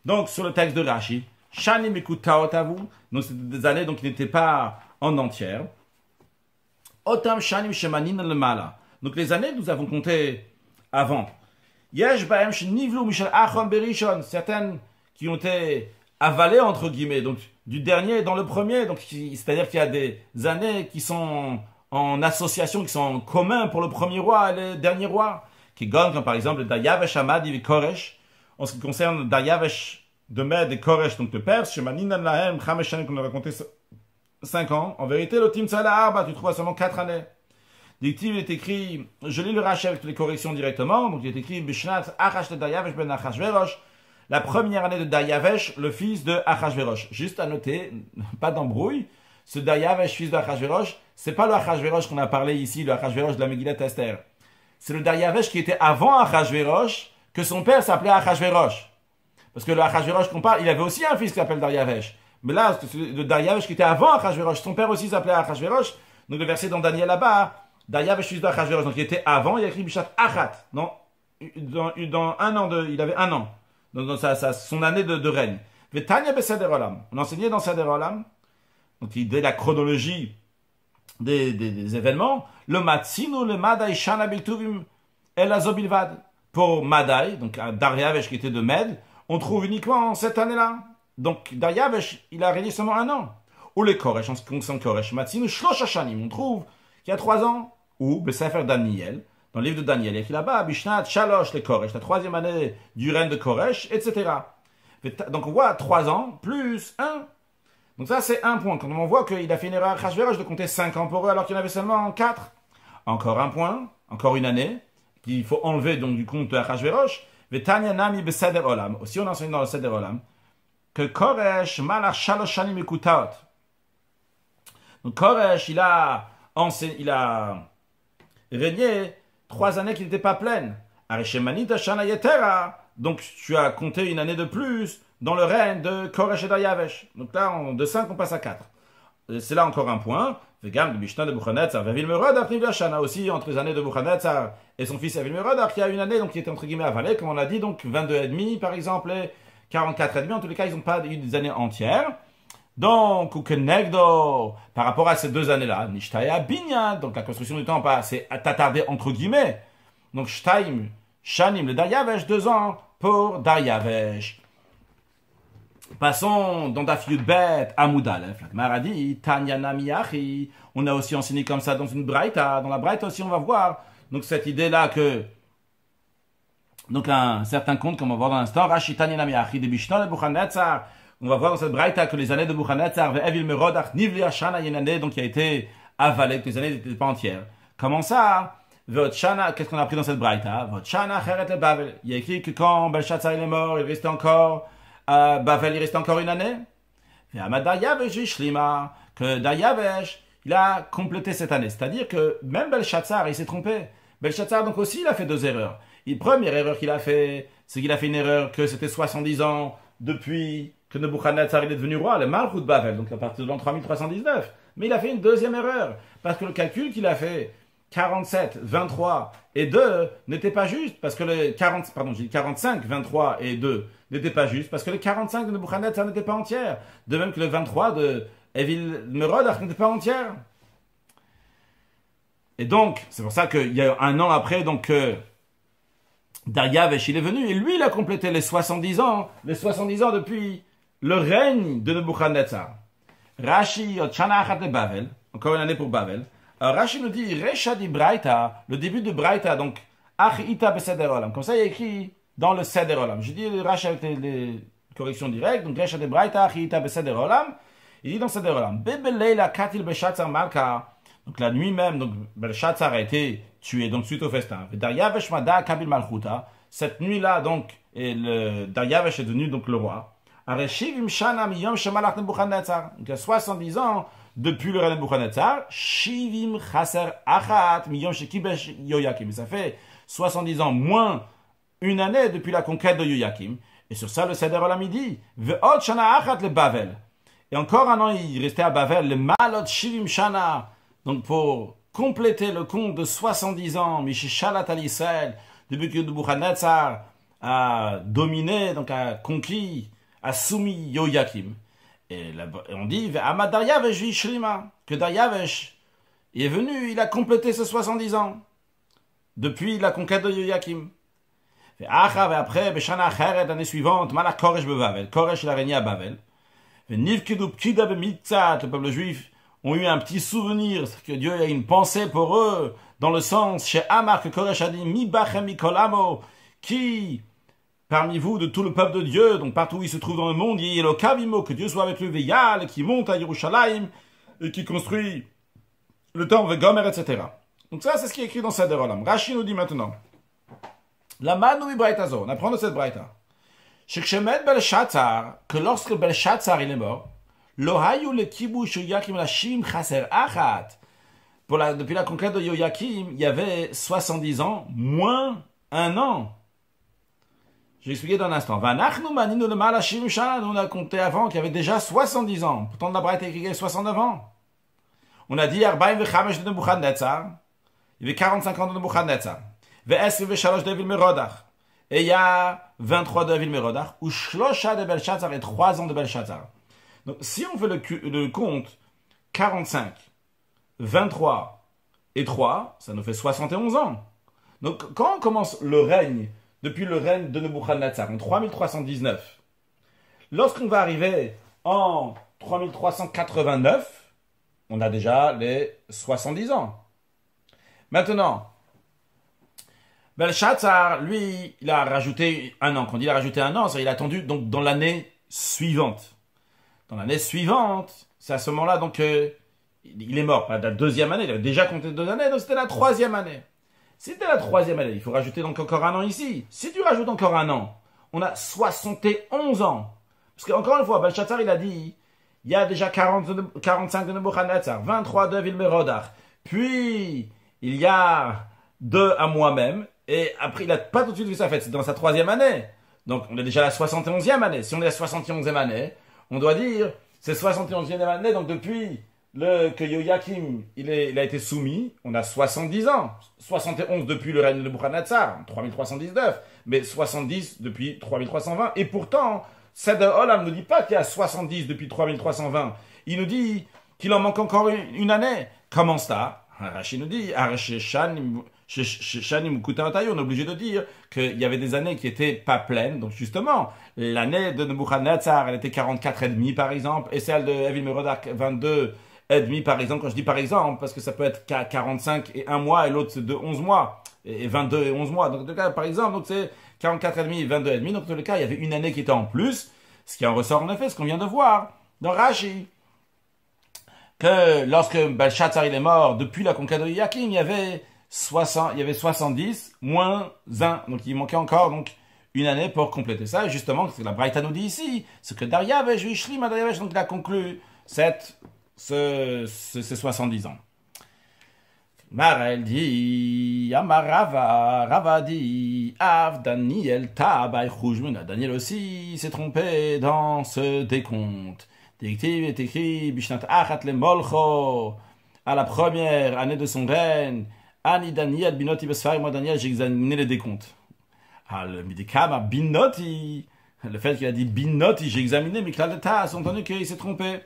Donc, sur le texte de Rashi, Shani Mekuta Otavu, donc c'était des années donc, qui n'étaient pas en entière. Otam Shanim Shemanin Lemala. Donc, les années que nous avons comptées avant. Yesh Baem Shnivlu Michel Achon Berishon. Certaines qui ont été avalées, entre guillemets, donc du dernier dans le premier. Donc, c'est-à-dire qu'il y a des années qui sont en association, qui sont en commun pour le premier roi et le dernier roi. Qui gagnent, comme par exemple Daryavesh Hamad et Koresh. En ce qui concerne Daryavesh de Med et Koresh, donc de Perse, Shemanin Lahem, Chameshan, qu'on a raconté 5 ans. En vérité, le Tim Salah Arba, tu trouves seulement 4 années. Dictive est écrit, je lis le Rashi avec toutes les corrections directement, donc il est écrit Bishnat Achash de Daryavesh ben Achashverosh, la première année de Daryavesh, le fils de Achashverosh. Juste à noter, pas d'embrouille, ce Daryavesh, fils de Achashverosh, c'est pas le Achashverosh qu'on a parlé ici, le Achashverosh de la Megillat Esther. C'est le Daryavesh qui était avant Achashverosh, que son père s'appelait Achashverosh. Parce que le Achashverosh qu'on parle, il avait aussi un fils qui s'appelle Daryavesh. Mais là, c'est le Daryavesh qui était avant Achashverosh, son père aussi s'appelait Achashverosh. Donc le verset dans Daniel là-bas, Daryavesh fils d'Achashverosh, donc il était avant, il a écrit Bishat Achat. Non, dans un an il avait 1 an. Dans son année de règne. Vetanya Beseder Olam. On enseignait dans Seder Olam, donc dès la chronologie des événements, le Matzinu, le Madai, Shana Biltuvim, El Azobilvad. Pour Madai, donc un Daryavesh qui était de Med, on trouve uniquement cette année-là. Donc Daryavesh, il a régné seulement 1 an. Ou les Koresh, en ce qui concerne Koresh, Matzinu, Shlosh Hashanim, on trouve qu'il y a 3 ans. Ou Besefer Daniel, dans le livre de Daniel, il y a écrit là-bas, Bishnat, Shalosh, les Koresh, la 3e année du règne de Koresh, etc. Donc on voit 3 ans plus 1. Donc ça c'est un point. Quand on voit qu'il a fait une erreur à Achashverosh de compter 5 ans pour eux alors qu'il y en avait seulement 4. Encore un point, encore une année, qu'il faut enlever donc du compte de Achashverosh. Vetanya Nami Beseder Olam. Aussi on enseigne dans le Seder Olam. que Koresh malach shalosh shanim ekutaot. Donc Koresh, il a régné 3 années qui n'étaient pas pleines. Areshemanita shana yetera. Donc tu as compté une année de plus dans le règne de Koresh et Daryavesh. Donc là, de 5, on passe à 4. C'est là encore un point. Vegam de Mishnah de Buchanetzar, Vevilmerod a pris Shana aussi entre les années de Buchanetzar et son fils Vevilmerod, qui a une année donc qui était entre guillemets avalée, comme on l'a dit, donc 22 et demi par exemple, et 44 et demi. En tous les cas, ils n'ont pas eu des années entières. Donc, ou Kenegdo, par rapport à ces 2 années-là, Nishtaya Binyan, donc la construction du temple s'est attardée entre guillemets. Donc Shtaim, Shanim, le Daryavesh, 2 ans pour Daryavesh. Passons dans Daf Yudbet, Amoud Aleph. La Gemara dit, Tanya Nami Achi. On a aussi enseigné comme ça dans une Braïta. Dans la Braïta aussi, on va voir. Donc cette idée-là que, donc un certain conte, comme on va voir dans l'instant, Rashi Tanya Nami Achi, de Mishnah de Buchanetzar. On va voir dans cette Braïta que les années de Buchanetzar, Ve'evil Merodach, Nivli Ashana, il y a une année donc qui a été avalée, que les années n'étaient pas entières. Comment ça? Ve'otshana, qu'est-ce qu'on a appris dans cette Braïta? Ve'otshana Cheret le Bavel. Il y a écrit que quand Belshazzar est mort, il restait encore Bavel, il reste encore une année. Que Daryavesh, il a complété cette année. C'est-à-dire que même Belshazzar, il s'est trompé. Belshazzar, donc aussi, il a fait 2 erreurs. La première erreur qu'il a fait, c'est qu'il a fait une erreur que c'était 70 ans depuis que Nebuchadnezzar est devenu roi, le Malchut Bavel, donc à partir de l'an 3319. Mais il a fait une deuxième erreur, parce que le calcul qu'il a fait, 47, 23 et 2 n'était pas juste, parce que le 45, 23 et 2 n'était pas juste, parce que le 45 de Nebuchadnezzar n'était pas entière, de même que le 23 de Evil Merodach n'était pas entière. Et donc, c'est pour ça qu'il y a un an après, donc, Daryavesh, il est venu, et lui, il a complété les 70 ans depuis le règne de Nebuchadnezzar. Rashi, Otshana Achat de Bavel, encore une année pour Bavel. Alors, Rashi nous dit, Resha di Braïta, le début de Braïta, donc, Ach Ita Beseder Olam. Comme ça, il y a écrit dans le Seder Olam. Je dis Rashi avec les corrections directes, donc Resha di Braïta, Ach Ita Beseder Olam. Il dit dans Seder Olam, Bebeleila Katil Beshatzar Malka. Donc, la nuit même, donc, Belshazzar a été tué, donc, suite au festin. Daryavesh Mada Kabil Malchuta. Cette nuit-là, donc, Daryavesh est devenu, donc, le roi. Areshivim Shana Miyom Shemalach Nebuchadnezzar. Donc, il y a 70 ans depuis le règne de Nebuchadnezzar. Shivim Chaser Achat Miyom Shekibesh Yoyakim. Ça fait 70 ans moins une année depuis la conquête de Yoyakim. Et sur ça, le Seder Olam dit, Ve'ot Shana Achat le Bavel. Et encore un an, il restait à Bavel, le Malot Shivim Shana. Donc, pour compléter le compte de 70 ans, Mishishalat al Israël, depuis que Nebuchadnezzar a dominé, donc a conquis, a soumis Yoyakim. Et là, on dit, Amad Daryavesh Vishrima, que Daryavesh est venu, il a complété ses 70 ans, depuis la conquête de Yoyakim. Et après, Beshana Acheret, l'année suivante, Malach Koresh Bevavel. Koresh, il a régné à Bavel. Et Nivkidu Pkida Bemitzat, le peuple juif, ont eu un petit souvenir, que Dieu a une pensée pour eux, dans le sens, chez Amar, que Koresh a dit, Mi Bachem Mikolamo, qui, parmi vous, de tout le peuple de Dieu, donc partout où il se trouve dans le monde, il y a le Kavimo, que Dieu soit avec lui, Veyal, qui monte à Yerushalayim, et qui construit le temple, Gomer, etc. Donc ça, c'est ce qui est écrit dans Seder Olam. Rashi nous dit maintenant, la Manu Braïtazo, on apprend de cette Braïta, Shekshemet Belshazzar, que lorsque Belshazzar il est mort, Lohayu le kibush Yoyakim Lashim Chaser Achat. Depuis la conquête de Yoyakim, il y avait 70 ans, moins un an. Je vais expliquer dans un instant. Vanachnu maninu le malashim shana. On a compté avant qu'il y avait déjà 70 ans. Pourtant, la Braïta écrit qu'il y avait 69 ans. On a dit Arbaim vechamesh de Nebuchadnezzar. Il y avait 45 ans de Nebuchadnezzar. Ve'esri ve'shalosh de Vilmerodach. Et il y a 23 de Vilmerodach. Ou shlosha de Belshazzar et 3 ans de Belshazzar. Donc, si on fait le compte, 45, 23 et 3, ça nous fait 71 ans. Donc, quand on commence le règne, depuis le règne de Nebuchadnezzar, en 3319, lorsqu'on va arriver en 3389, on a déjà les 70 ans. Maintenant, Belshazzar, lui, il a rajouté un an. Quand il a rajouté un an, il a attendu donc, dans l'année suivante. Dans l'année suivante, c'est à ce moment-là, donc, il est mort, pas la 2e année, il avait déjà compté 2 années, donc c'était la 3e année. Si c'était la 3e année, il faut rajouter donc encore un an ici. Si tu rajoutes encore un an, on a 71 ans. Parce qu'encore une fois, Belshazzar, il a dit, il y a déjà 45 de Nebuchadnezzar, 23 de Vilmerodach, puis il y a 2 à moi-même, et après, il n'a pas tout de suite vu sa fête, c'est dans sa 3e année. Donc, on est déjà à la 71e année. Si on est à la 71e année, on doit dire, c'est 71e année, donc depuis que Yoyakim, il a été soumis, on a 70 ans. 71 depuis le règne de Nebuchadnezzar, 3319, mais 70 depuis 3320. Et pourtant, Seder Olam ne dit pas qu'il y a 70 depuis 3320. Il nous dit qu'il en manque encore une année. Comment ça? Rashi nous dit, on est obligé de dire qu'il y avait des années qui n'étaient pas pleines. Donc justement, l'année de Nebuchadnezzar, elle était 44 et demi par exemple, et celle de Evil Merodach 22 et demi par exemple. Quand je dis par exemple, parce que ça peut être 45 et 1 mois, et l'autre c'est de 11 mois, et 22 et 11 mois. Donc dans le cas, par exemple, donc c'est 44 et demi et 22 et demi. Donc dans le cas, il y avait une année qui était en plus, ce qui en ressort en effet, ce qu'on vient de voir dans Rashi. Que lorsque Belshazzar il est mort, depuis la conquête de Yoyakim, il y avait 70 moins 1. Donc il manquait encore donc une année pour compléter ça. Et justement, ce que la Braïta nous dit ici, c'est que Daryavesh, Vishlim, Daryavesh, donc il a conclu ces 70 ans. Marel dit, Rava dit, Av Daniel Tabai Chujmuna. Daniel aussi s'est trompé dans ce décompte. Directive est écrit Bishnat Achat le Molcho, à la première année de son règne. Ani Daniel Binoti Besfari, moi Daniel, j'ai examiné les décomptes. Le Midikama Binoti, le fait qu'il a dit Binoti, j'ai examiné, mais Klaleta, a entendu qu'il s'est trompé.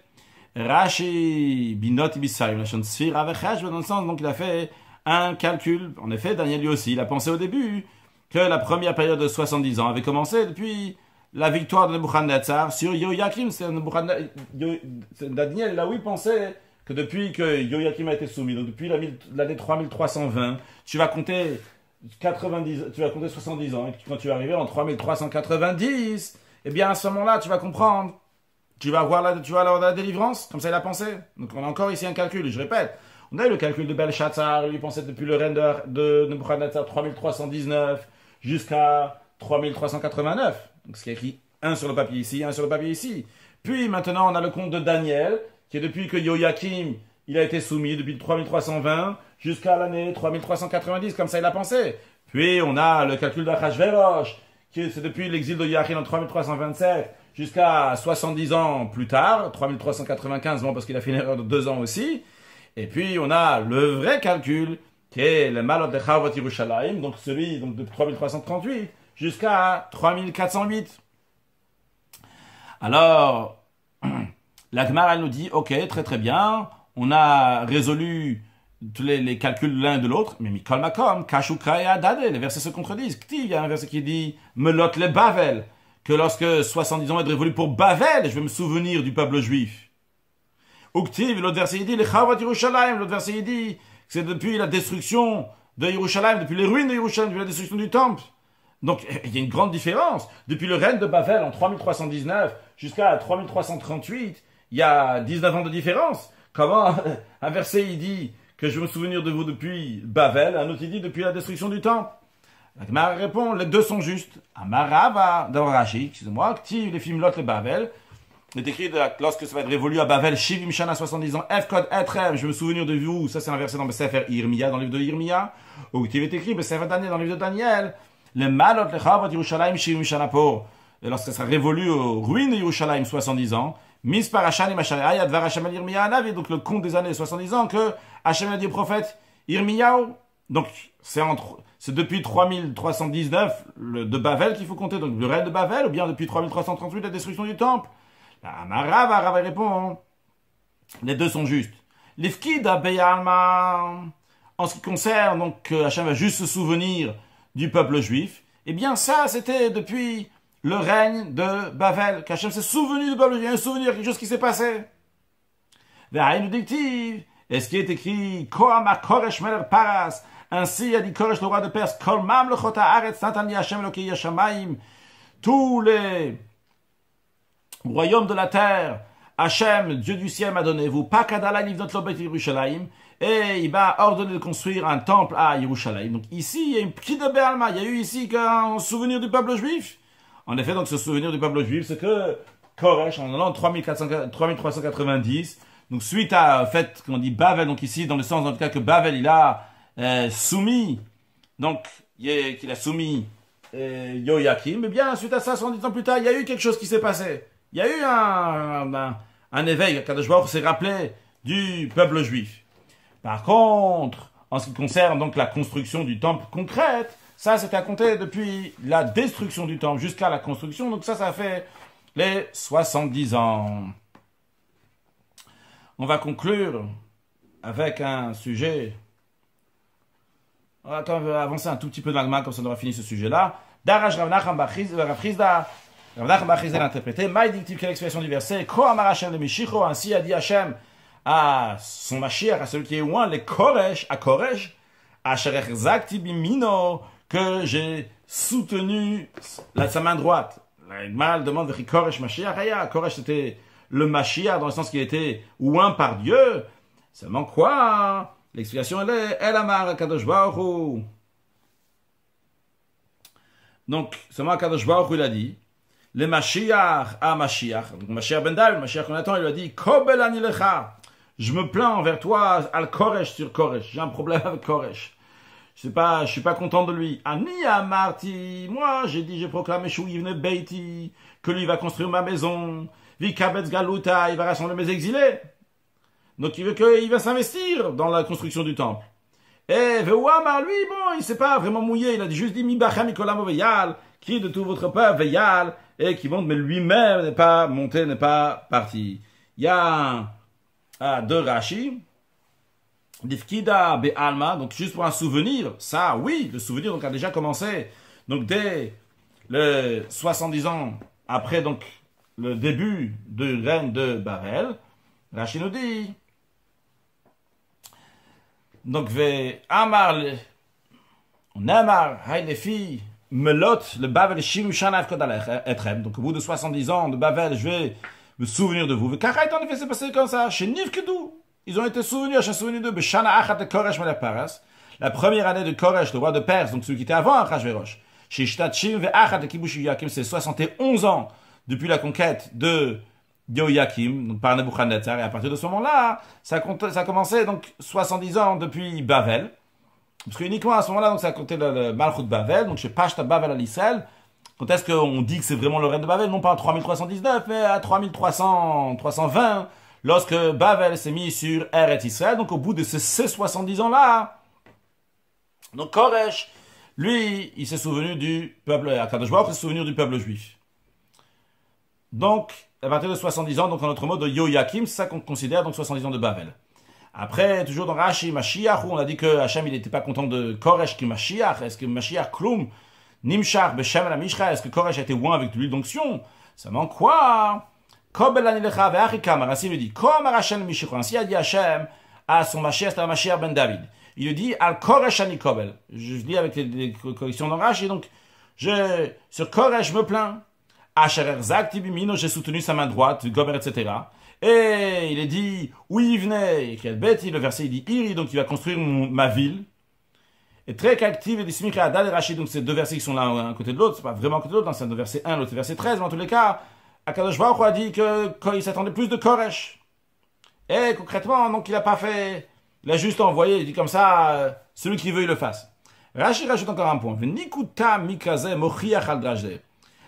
Rashi Binoti Besfari, la chante Sfir avec Rash, dans le sens, donc il a fait un calcul. En effet, Daniel lui aussi, il a pensé au début que la première période de 70 ans avait commencé depuis la victoire de Nebuchadnezzar sur Yoyakim. Daniel, là où il pensait que depuis que Yoyakim a été soumis, donc depuis l'année 3320, tu vas compter 70 ans, et quand tu vas arriver en 3390, eh bien à ce moment-là, tu vas comprendre, tu vas avoir la délivrance, comme ça il a pensé. Donc on a encore ici un calcul, je répète. On a eu le calcul de Belshazzar, lui pensait depuis le règne de Nebuchadnezzar 3319 jusqu'à 3389. Donc, ce qui est écrit, un sur le papier ici, un sur le papier ici. Puis, maintenant, on a le compte de Daniel, qui est depuis que Yoyakim, il a été soumis, depuis 3320 jusqu'à l'année 3390, comme ça il a pensé. Puis, on a le calcul d'Achashverosh, qui c'est depuis l'exil de Yoyakim en 3327 jusqu'à 70 ans plus tard, 3395, bon, parce qu'il a fait une erreur de 2 ans aussi. Et puis, on a le vrai calcul, qui est le Malot de Chavot Yerushalayim, donc celui donc, de 3338 jusqu'à 3408. Alors, la Gemara, elle nous dit, ok, très très bien, on a résolu tous les calculs de l'un et de l'autre, mais Mikol Makom, Kashu Kraya Dade, les versets se contredisent. Il y a un verset qui dit, Melot le Bavel, que lorsque 70 ans est révolu pour Bavel, je vais me souvenir du peuple juif. Uktiv, l'autre verset il dit, les Chavot Yerushalayim, l'autre verset il dit, c'est depuis la destruction de Yerushalayim, depuis les ruines de Yerushalayim, depuis la destruction du temple. Donc, il y a une grande différence. Depuis le règne de Bavel en 3319 jusqu'à 3338, il y a 19 ans de différence. Comment un verset, il dit que je veux me souvenir de vous depuis Bavel, un autre, il dit depuis la destruction du temple. La Gemara répond, les deux sont justes. Amarava, dans Rashi, excusez-moi, active les films Lot le Bavel. Il est écrit lorsque ça va être révolu à Bavel, Shivim Shana 70 ans, F-Code Etrem, je veux me souvenir de vous. Ça, c'est un verset dans le Sefer Irmia, dans le livre de Irmia. Ou il est écrit, le Sefer Daniel, dans le livre de Daniel. Le Malot le Chavot Yerushalayim Shivim Shana pour. Et lorsque ça sera révolu aux ruines de Yerushalayim 70 ans, Mispar Hashanim Hashem Ayad Var Hashem al Irmia Anavi, donc le compte des années 70 ans que Hashem a dit au prophète Irmiyahu. Donc, c'est depuis 3319 de Bavel qu'il faut compter, donc le règne de Bavel, ou bien depuis 3338 la destruction du temple. Rava répond, les deux sont justes. L'ifkida beyalma, en ce qui concerne, donc, que Hachem va juste se souvenir du peuple juif, eh bien, ça, c'était depuis le règne de Bavel, qu'Hachem s'est souvenu du peuple juif, un souvenir, quelque chose qui s'est passé. Et ce qui est écrit, Koama Koresh Melech Paras, ainsi a dit Koresh, le roi de Perse, Kol Mamlechot Haaretz Natani Hachem Elokei Hashamayim, tous les royaume de la terre, Hachem, Dieu du ciel, m'a donné, vous, Pakadala Livnot Lobet Yerushalayim, et il m'a ordonné de construire un temple à Yerushalayim. Donc ici, il y a une petite de Béalma, il y a eu ici un souvenir du peuple juif. En effet, donc ce souvenir du peuple juif, c'est que Koresh en l'an 3390. Donc suite à fait qu'on dit Bavel, donc ici dans le sens dans le cas que Bavel il a soumis, donc qu'il a soumis Yoyakim, mais bien suite à ça, 110 ans plus tard, il y a eu quelque chose qui s'est passé. Il y a eu un éveil, Kadosh Baruch s'est rappelé du peuple juif. Par contre, en ce qui concerne donc la construction du temple concrète, ça c'était à compter depuis la destruction du temple jusqu'à la construction, donc ça fait les 70 ans. On va conclure avec un sujet. On va quand même avancer un tout petit peu dans l'agma, comme ça on aura fini ce sujet-là. Darash Rav Nachman bar Chizda l'a interprété. Maïdictive, quelle expression du verset? Ko amar Hashem le Mishicho, ainsi a dit Hashem à son Mashiach, à celui qui est loin, les Koresh, à Koresh, Asher Echzakti bimino, que j'ai soutenu sa main droite. L'agma demande de Koresh Mashiach. Koresh c'était le Mashiach, dans le sens qu'il était ouin par Dieu. Seulement quoi? L'explication, elle est El Amar Kadosh Baruch Hu. Donc, seulement Kadosh Baruch Hu, il a dit, le Mashiach à Mashiach. Donc, Mashiach ben David, Mashiach qu'on attend, il lui a dit, Kobel ani lecha. Je me plains envers toi, al Koresh sur Koresh. J'ai un problème avec Koresh. Je suis pas content de lui. Ani amarti. Moi, j'ai proclamé Shu yivne beiti, que lui va construire ma maison. Vikabetz galuta, il va rassembler mes exilés. Donc il va s'investir dans la construction du temple. Et Veuamar, lui, bon, il s'est pas vraiment mouillé, il a juste dit Mibachem Mikolam Veyal, qui de tout votre peuple Veyal, et qui monte, mais lui-même n'est pas monté, n'est pas parti. Il y a deux Rashi, Difkida Be'alma, donc juste pour un souvenir, ça, oui, le souvenir donc a déjà commencé. Donc dès le 70 ans après donc le début de règne de Bavel, Rashi nous dit. Donc, Amar, hay les filles, melot, le Bavel, Shimshanav Kodalech, Etrem. Donc, au bout de 70 ans de Bavel, je vais me souvenir de vous. Karait, en effet, c'est passé comme ça. Chez Nivkedou, ils ont été souvenus, je me souviens de Beshana Achat de Koresh Melech Paras. La première année de Koresh, le roi de Perse, donc celui qui était avant Achashverosh. Chez Shtachim ve Achat de Kibush Yoyakim, c'est 71 ans depuis la conquête de Yoyakim, donc par Nebuchadnezzar, et à partir de ce moment-là, ça commençait donc 70 ans depuis Bavel, parce que uniquement à ce moment-là, donc ça a compté le Malchut Bavel, donc chez Pashta Bavel à l'Israël. Quand est-ce qu'on dit que c'est vraiment le règne de Bavel? Non pas en 3319, mais à 320, lorsque Bavel s'est mis sur Eretz Israël, donc au bout de ces 70 ans-là, donc Koresh, lui, il s'est souvenu du peuple, Akadosh Baruch s'est souvenu du peuple juif. Donc, à partir de 70 ans, donc en notre mot de Yoyakim, c'est ça qu'on considère donc 70 ans de Bavel. Après, toujours dans Rashi, Mashiach, où on a dit que Hachem il n'était pas content de Koresh qui Mashiach. Est-ce que Mashiach Klum, Nimshar, Beshem la Mishra, est-ce que Koresh a été oint avec de l'huile d'onction? Ça manque quoi? Kobel anilecha ve'achikam, Rassi lui dit, comme Hachem Mishra, ainsi a dit Hachem à son Mashiach, c'est un Mashiach ben David. Il lui dit, al Koresh ani Kobel. Je lis avec les corrections dans Rashi, donc, sur Koresh, je me plains. Asher Zakti bimino, j'ai soutenu sa main droite, Gomer, etc. Et il est dit, oui, il venait, quel bête, le verset, il dit, Iri, donc il va construire ma ville. Et très active, et dismich Adal et Rachid, donc ces deux versets qui sont là, un côté de l'autre, c'est pas vraiment un côté de l'autre, c'est un verset 1, l'autre verset 13, mais en tous les cas, Akadosh Baruch Hu a dit qu'il s'attendait plus de Koresh. Et concrètement, donc il a pas fait, il a juste envoyé, il dit comme ça, celui qui veut, il le fasse. Rachid rajoute encore un point. Nikuta mikaze mochiach al drajde.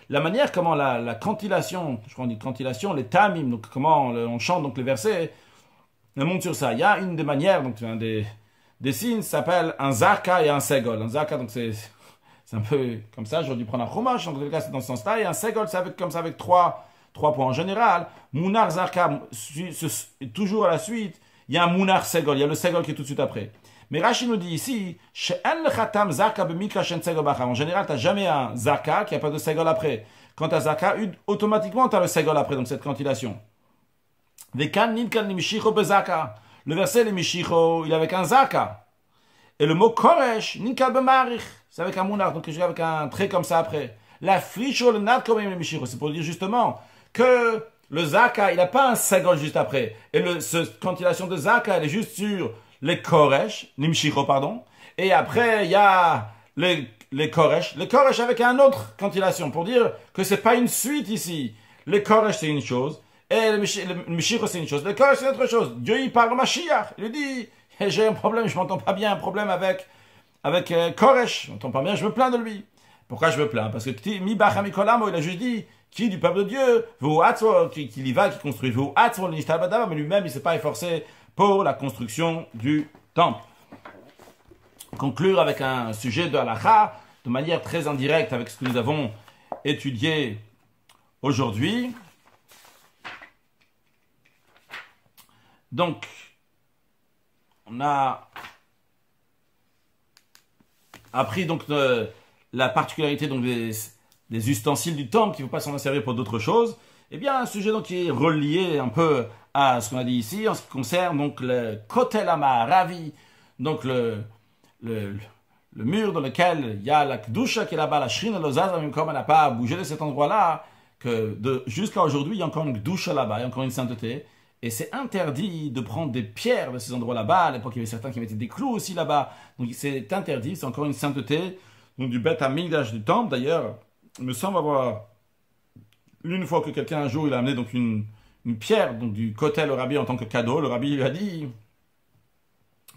La manière comment la cantillation, je crois qu'on dit cantillation, les tamim, donc comment on chante donc les versets, on monte sur ça. Il y a une des manières, donc un des signes, s'appelle un zaka et un segol. Un zaka, donc c'est un peu comme ça, j'aurais dû prendre un chumash, dans tous les cas c'est dans ce sens-là, et un segol, c'est comme ça avec trois points en général. Mounar zaka, toujours à la suite, il y a un mounar segol, il y a le segol qui est tout de suite après. Mais Rashi nous dit ici, en général, tu n'as jamais un zaka qui n'a pas de segol après. Quand tu as zaka, automatiquement tu as le segol après, donc cette cantillation. Le verset, le mishicho, il est avec un zaka. Et le mot koresh, ninkal b'marich, c'est avec un mounar, donc je vais avec un trait comme ça après. La fricho, le nat comme le mishicho, c'est pour dire justement que le zaka, il n'a pas un segol juste après. Et cette cantillation de zaka, elle est juste sur les koresh, nimshiro, pardon, et après il y a les koresh avec un autre cantillation, pour dire que c'est pas une suite ici. le Koresh c'est une chose, et le Mishiro c'est une chose. Le Koresh c'est autre chose. Dieu il parle au Mashiach. Il lui dit, j'ai un problème, je m'entends pas bien, un problème avec Koresh. Je m'entends pas bien, je me plains de lui. Pourquoi je me plains? Parce que Mi Bachamikolamo, il a juste dit, qui du peuple de Dieu, qui y va, qui construit, mais lui-même il s'est pas efforcé pour la construction du temple. Conclure avec un sujet de halakha, de manière très indirecte avec ce que nous avons étudié aujourd'hui. Donc, on a appris donc la particularité donc des ustensiles du temple, qu'il ne faut pas s'en servir pour d'autres choses. Eh bien, un sujet donc qui est relié un peu à ce qu'on a dit ici, en ce qui concerne donc le Kotel Ravi, donc le mur dans lequel il y a la Kedusha qui est là-bas, la Shrina Lozaza, même comme elle n'a pas bougé de cet endroit-là, que jusqu'à aujourd'hui, il y a encore une Kedusha là-bas, il y a encore une sainteté. Et c'est interdit de prendre des pierres de ces endroits là-bas. À l'époque, il y avait certains qui mettaient des clous aussi là-bas. Donc c'est interdit, c'est encore une sainteté. Donc du Beth Amikdash du temple, d'ailleurs, il me semble avoir une fois que quelqu'un un jour, il a amené donc une pierre donc du Kotel au Rabbi en tant que cadeau. Le Rabbi lui a dit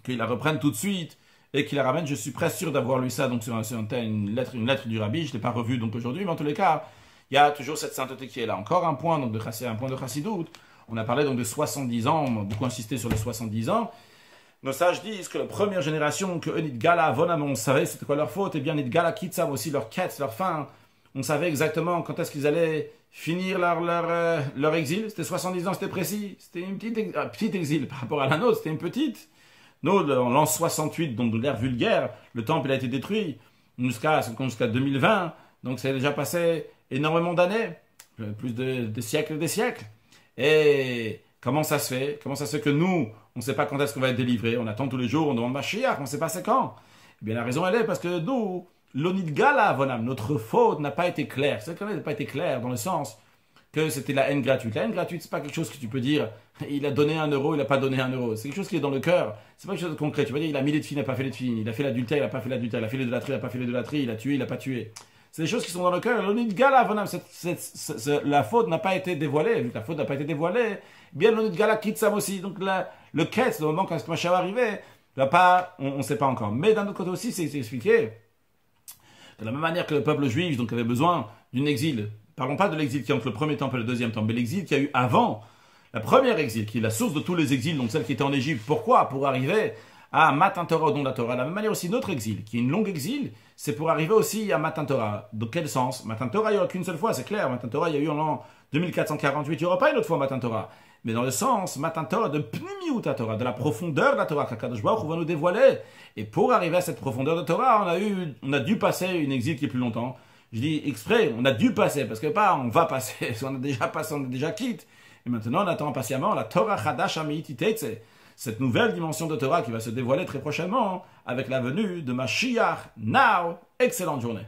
qu'il la reprenne tout de suite et qu'il la ramène. Je suis presque sûr d'avoir lu ça donc sur une lettre du Rabbi. Je ne l'ai pas revu donc aujourd'hui, mais en tous les cas, il y a toujours cette sainteté qui est là. Encore un point donc un point de Chassidout. On a parlé donc de 70 ans, on a beaucoup insisté sur les 70 ans. Nos sages disent que la première génération, que Nidgala, Vonam, on savait c'était quoi leur faute, et bien Nidgala, Kitsav aussi, leur quête, leur fin. On savait exactement quand est-ce qu'ils allaient finir leur exil. C'était 70 ans, c'était précis. C'était un petit exil par rapport à la nôtre, c'était une petite. Nous, en l'an 68, donc de l'ère vulgaire, le temple il a été détruit jusqu'à 2020. Donc ça a déjà passé énormément d'années, plus de siècles et des siècles. Et comment ça se fait? Comment ça se fait que nous, on ne sait pas quand est-ce qu'on va être délivré? On attend tous les jours, on demande Mashiach, on ne sait pas c'est quand. Eh bien la raison elle est parce que nous, l'onidgala vonam, notre faute n'a pas été claire. C'est qu'elle n'a pas été claire dans le sens que c'était la haine gratuite. La haine gratuite, c'est pas quelque chose que tu peux dire, il a donné 1 euro, il n'a pas donné 1 euro. C'est quelque chose qui est dans le cœur. C'est pas quelque chose de concret. Tu vas dire, il a mis les filles, il n'a pas fait les filles. Il a fait l'adultère, il n'a pas fait l'adultère. Il a fait l'idolâtrie, il n'a pas fait l'idolâtrie. Il a tué, il n'a pas tué. C'est des choses qui sont dans le cœur. L'onidgala vonam, la faute n'a pas été dévoilée. Vu que la faute n'a pas été dévoilée, bien l'onidgala kitsam aussi. Donc le quête, le moment quand ce machin va arriver, on ne sait pas encore. Mais d'un autre côté aussi, c'est expliqué. De la même manière que le peuple juif donc, avait besoin d'un exil. Parlons pas de l'exil qui est entre le premier temple et le deuxième temple, mais l'exil qu'il y a eu avant. La première exil, qui est la source de tous les exils, donc celle qui était en Égypte. Pourquoi? Pour arriver à Matan Torah, au don de la Torah. De la même manière aussi, notre exil, qui est une longue exil, c'est pour arriver aussi à Matan Torah. Dans quel sens? Matan Torah, il n'y aura qu'une seule fois, c'est clair. Matan Torah, il y a eu en l'an 2448, il n'y aura pas une autre fois Matan Torah. Mais dans le sens, Matan Torah, de Pnimiut Torah, de la profondeur de la Torah, qu'Akadosh Baruch Hu va nous dévoiler. Et pour arriver à cette profondeur de Torah, on a dû passer une exil qui est plus longtemps. Je dis exprès, on a dû passer, parce que pas on va passer, on a déjà passé, on est déjà quitte. Et maintenant, on attend patiemment la Torah Chadash Amiiti Teitze, cette nouvelle dimension de Torah qui va se dévoiler très prochainement avec la venue de Mashiach. Now, excellente journée.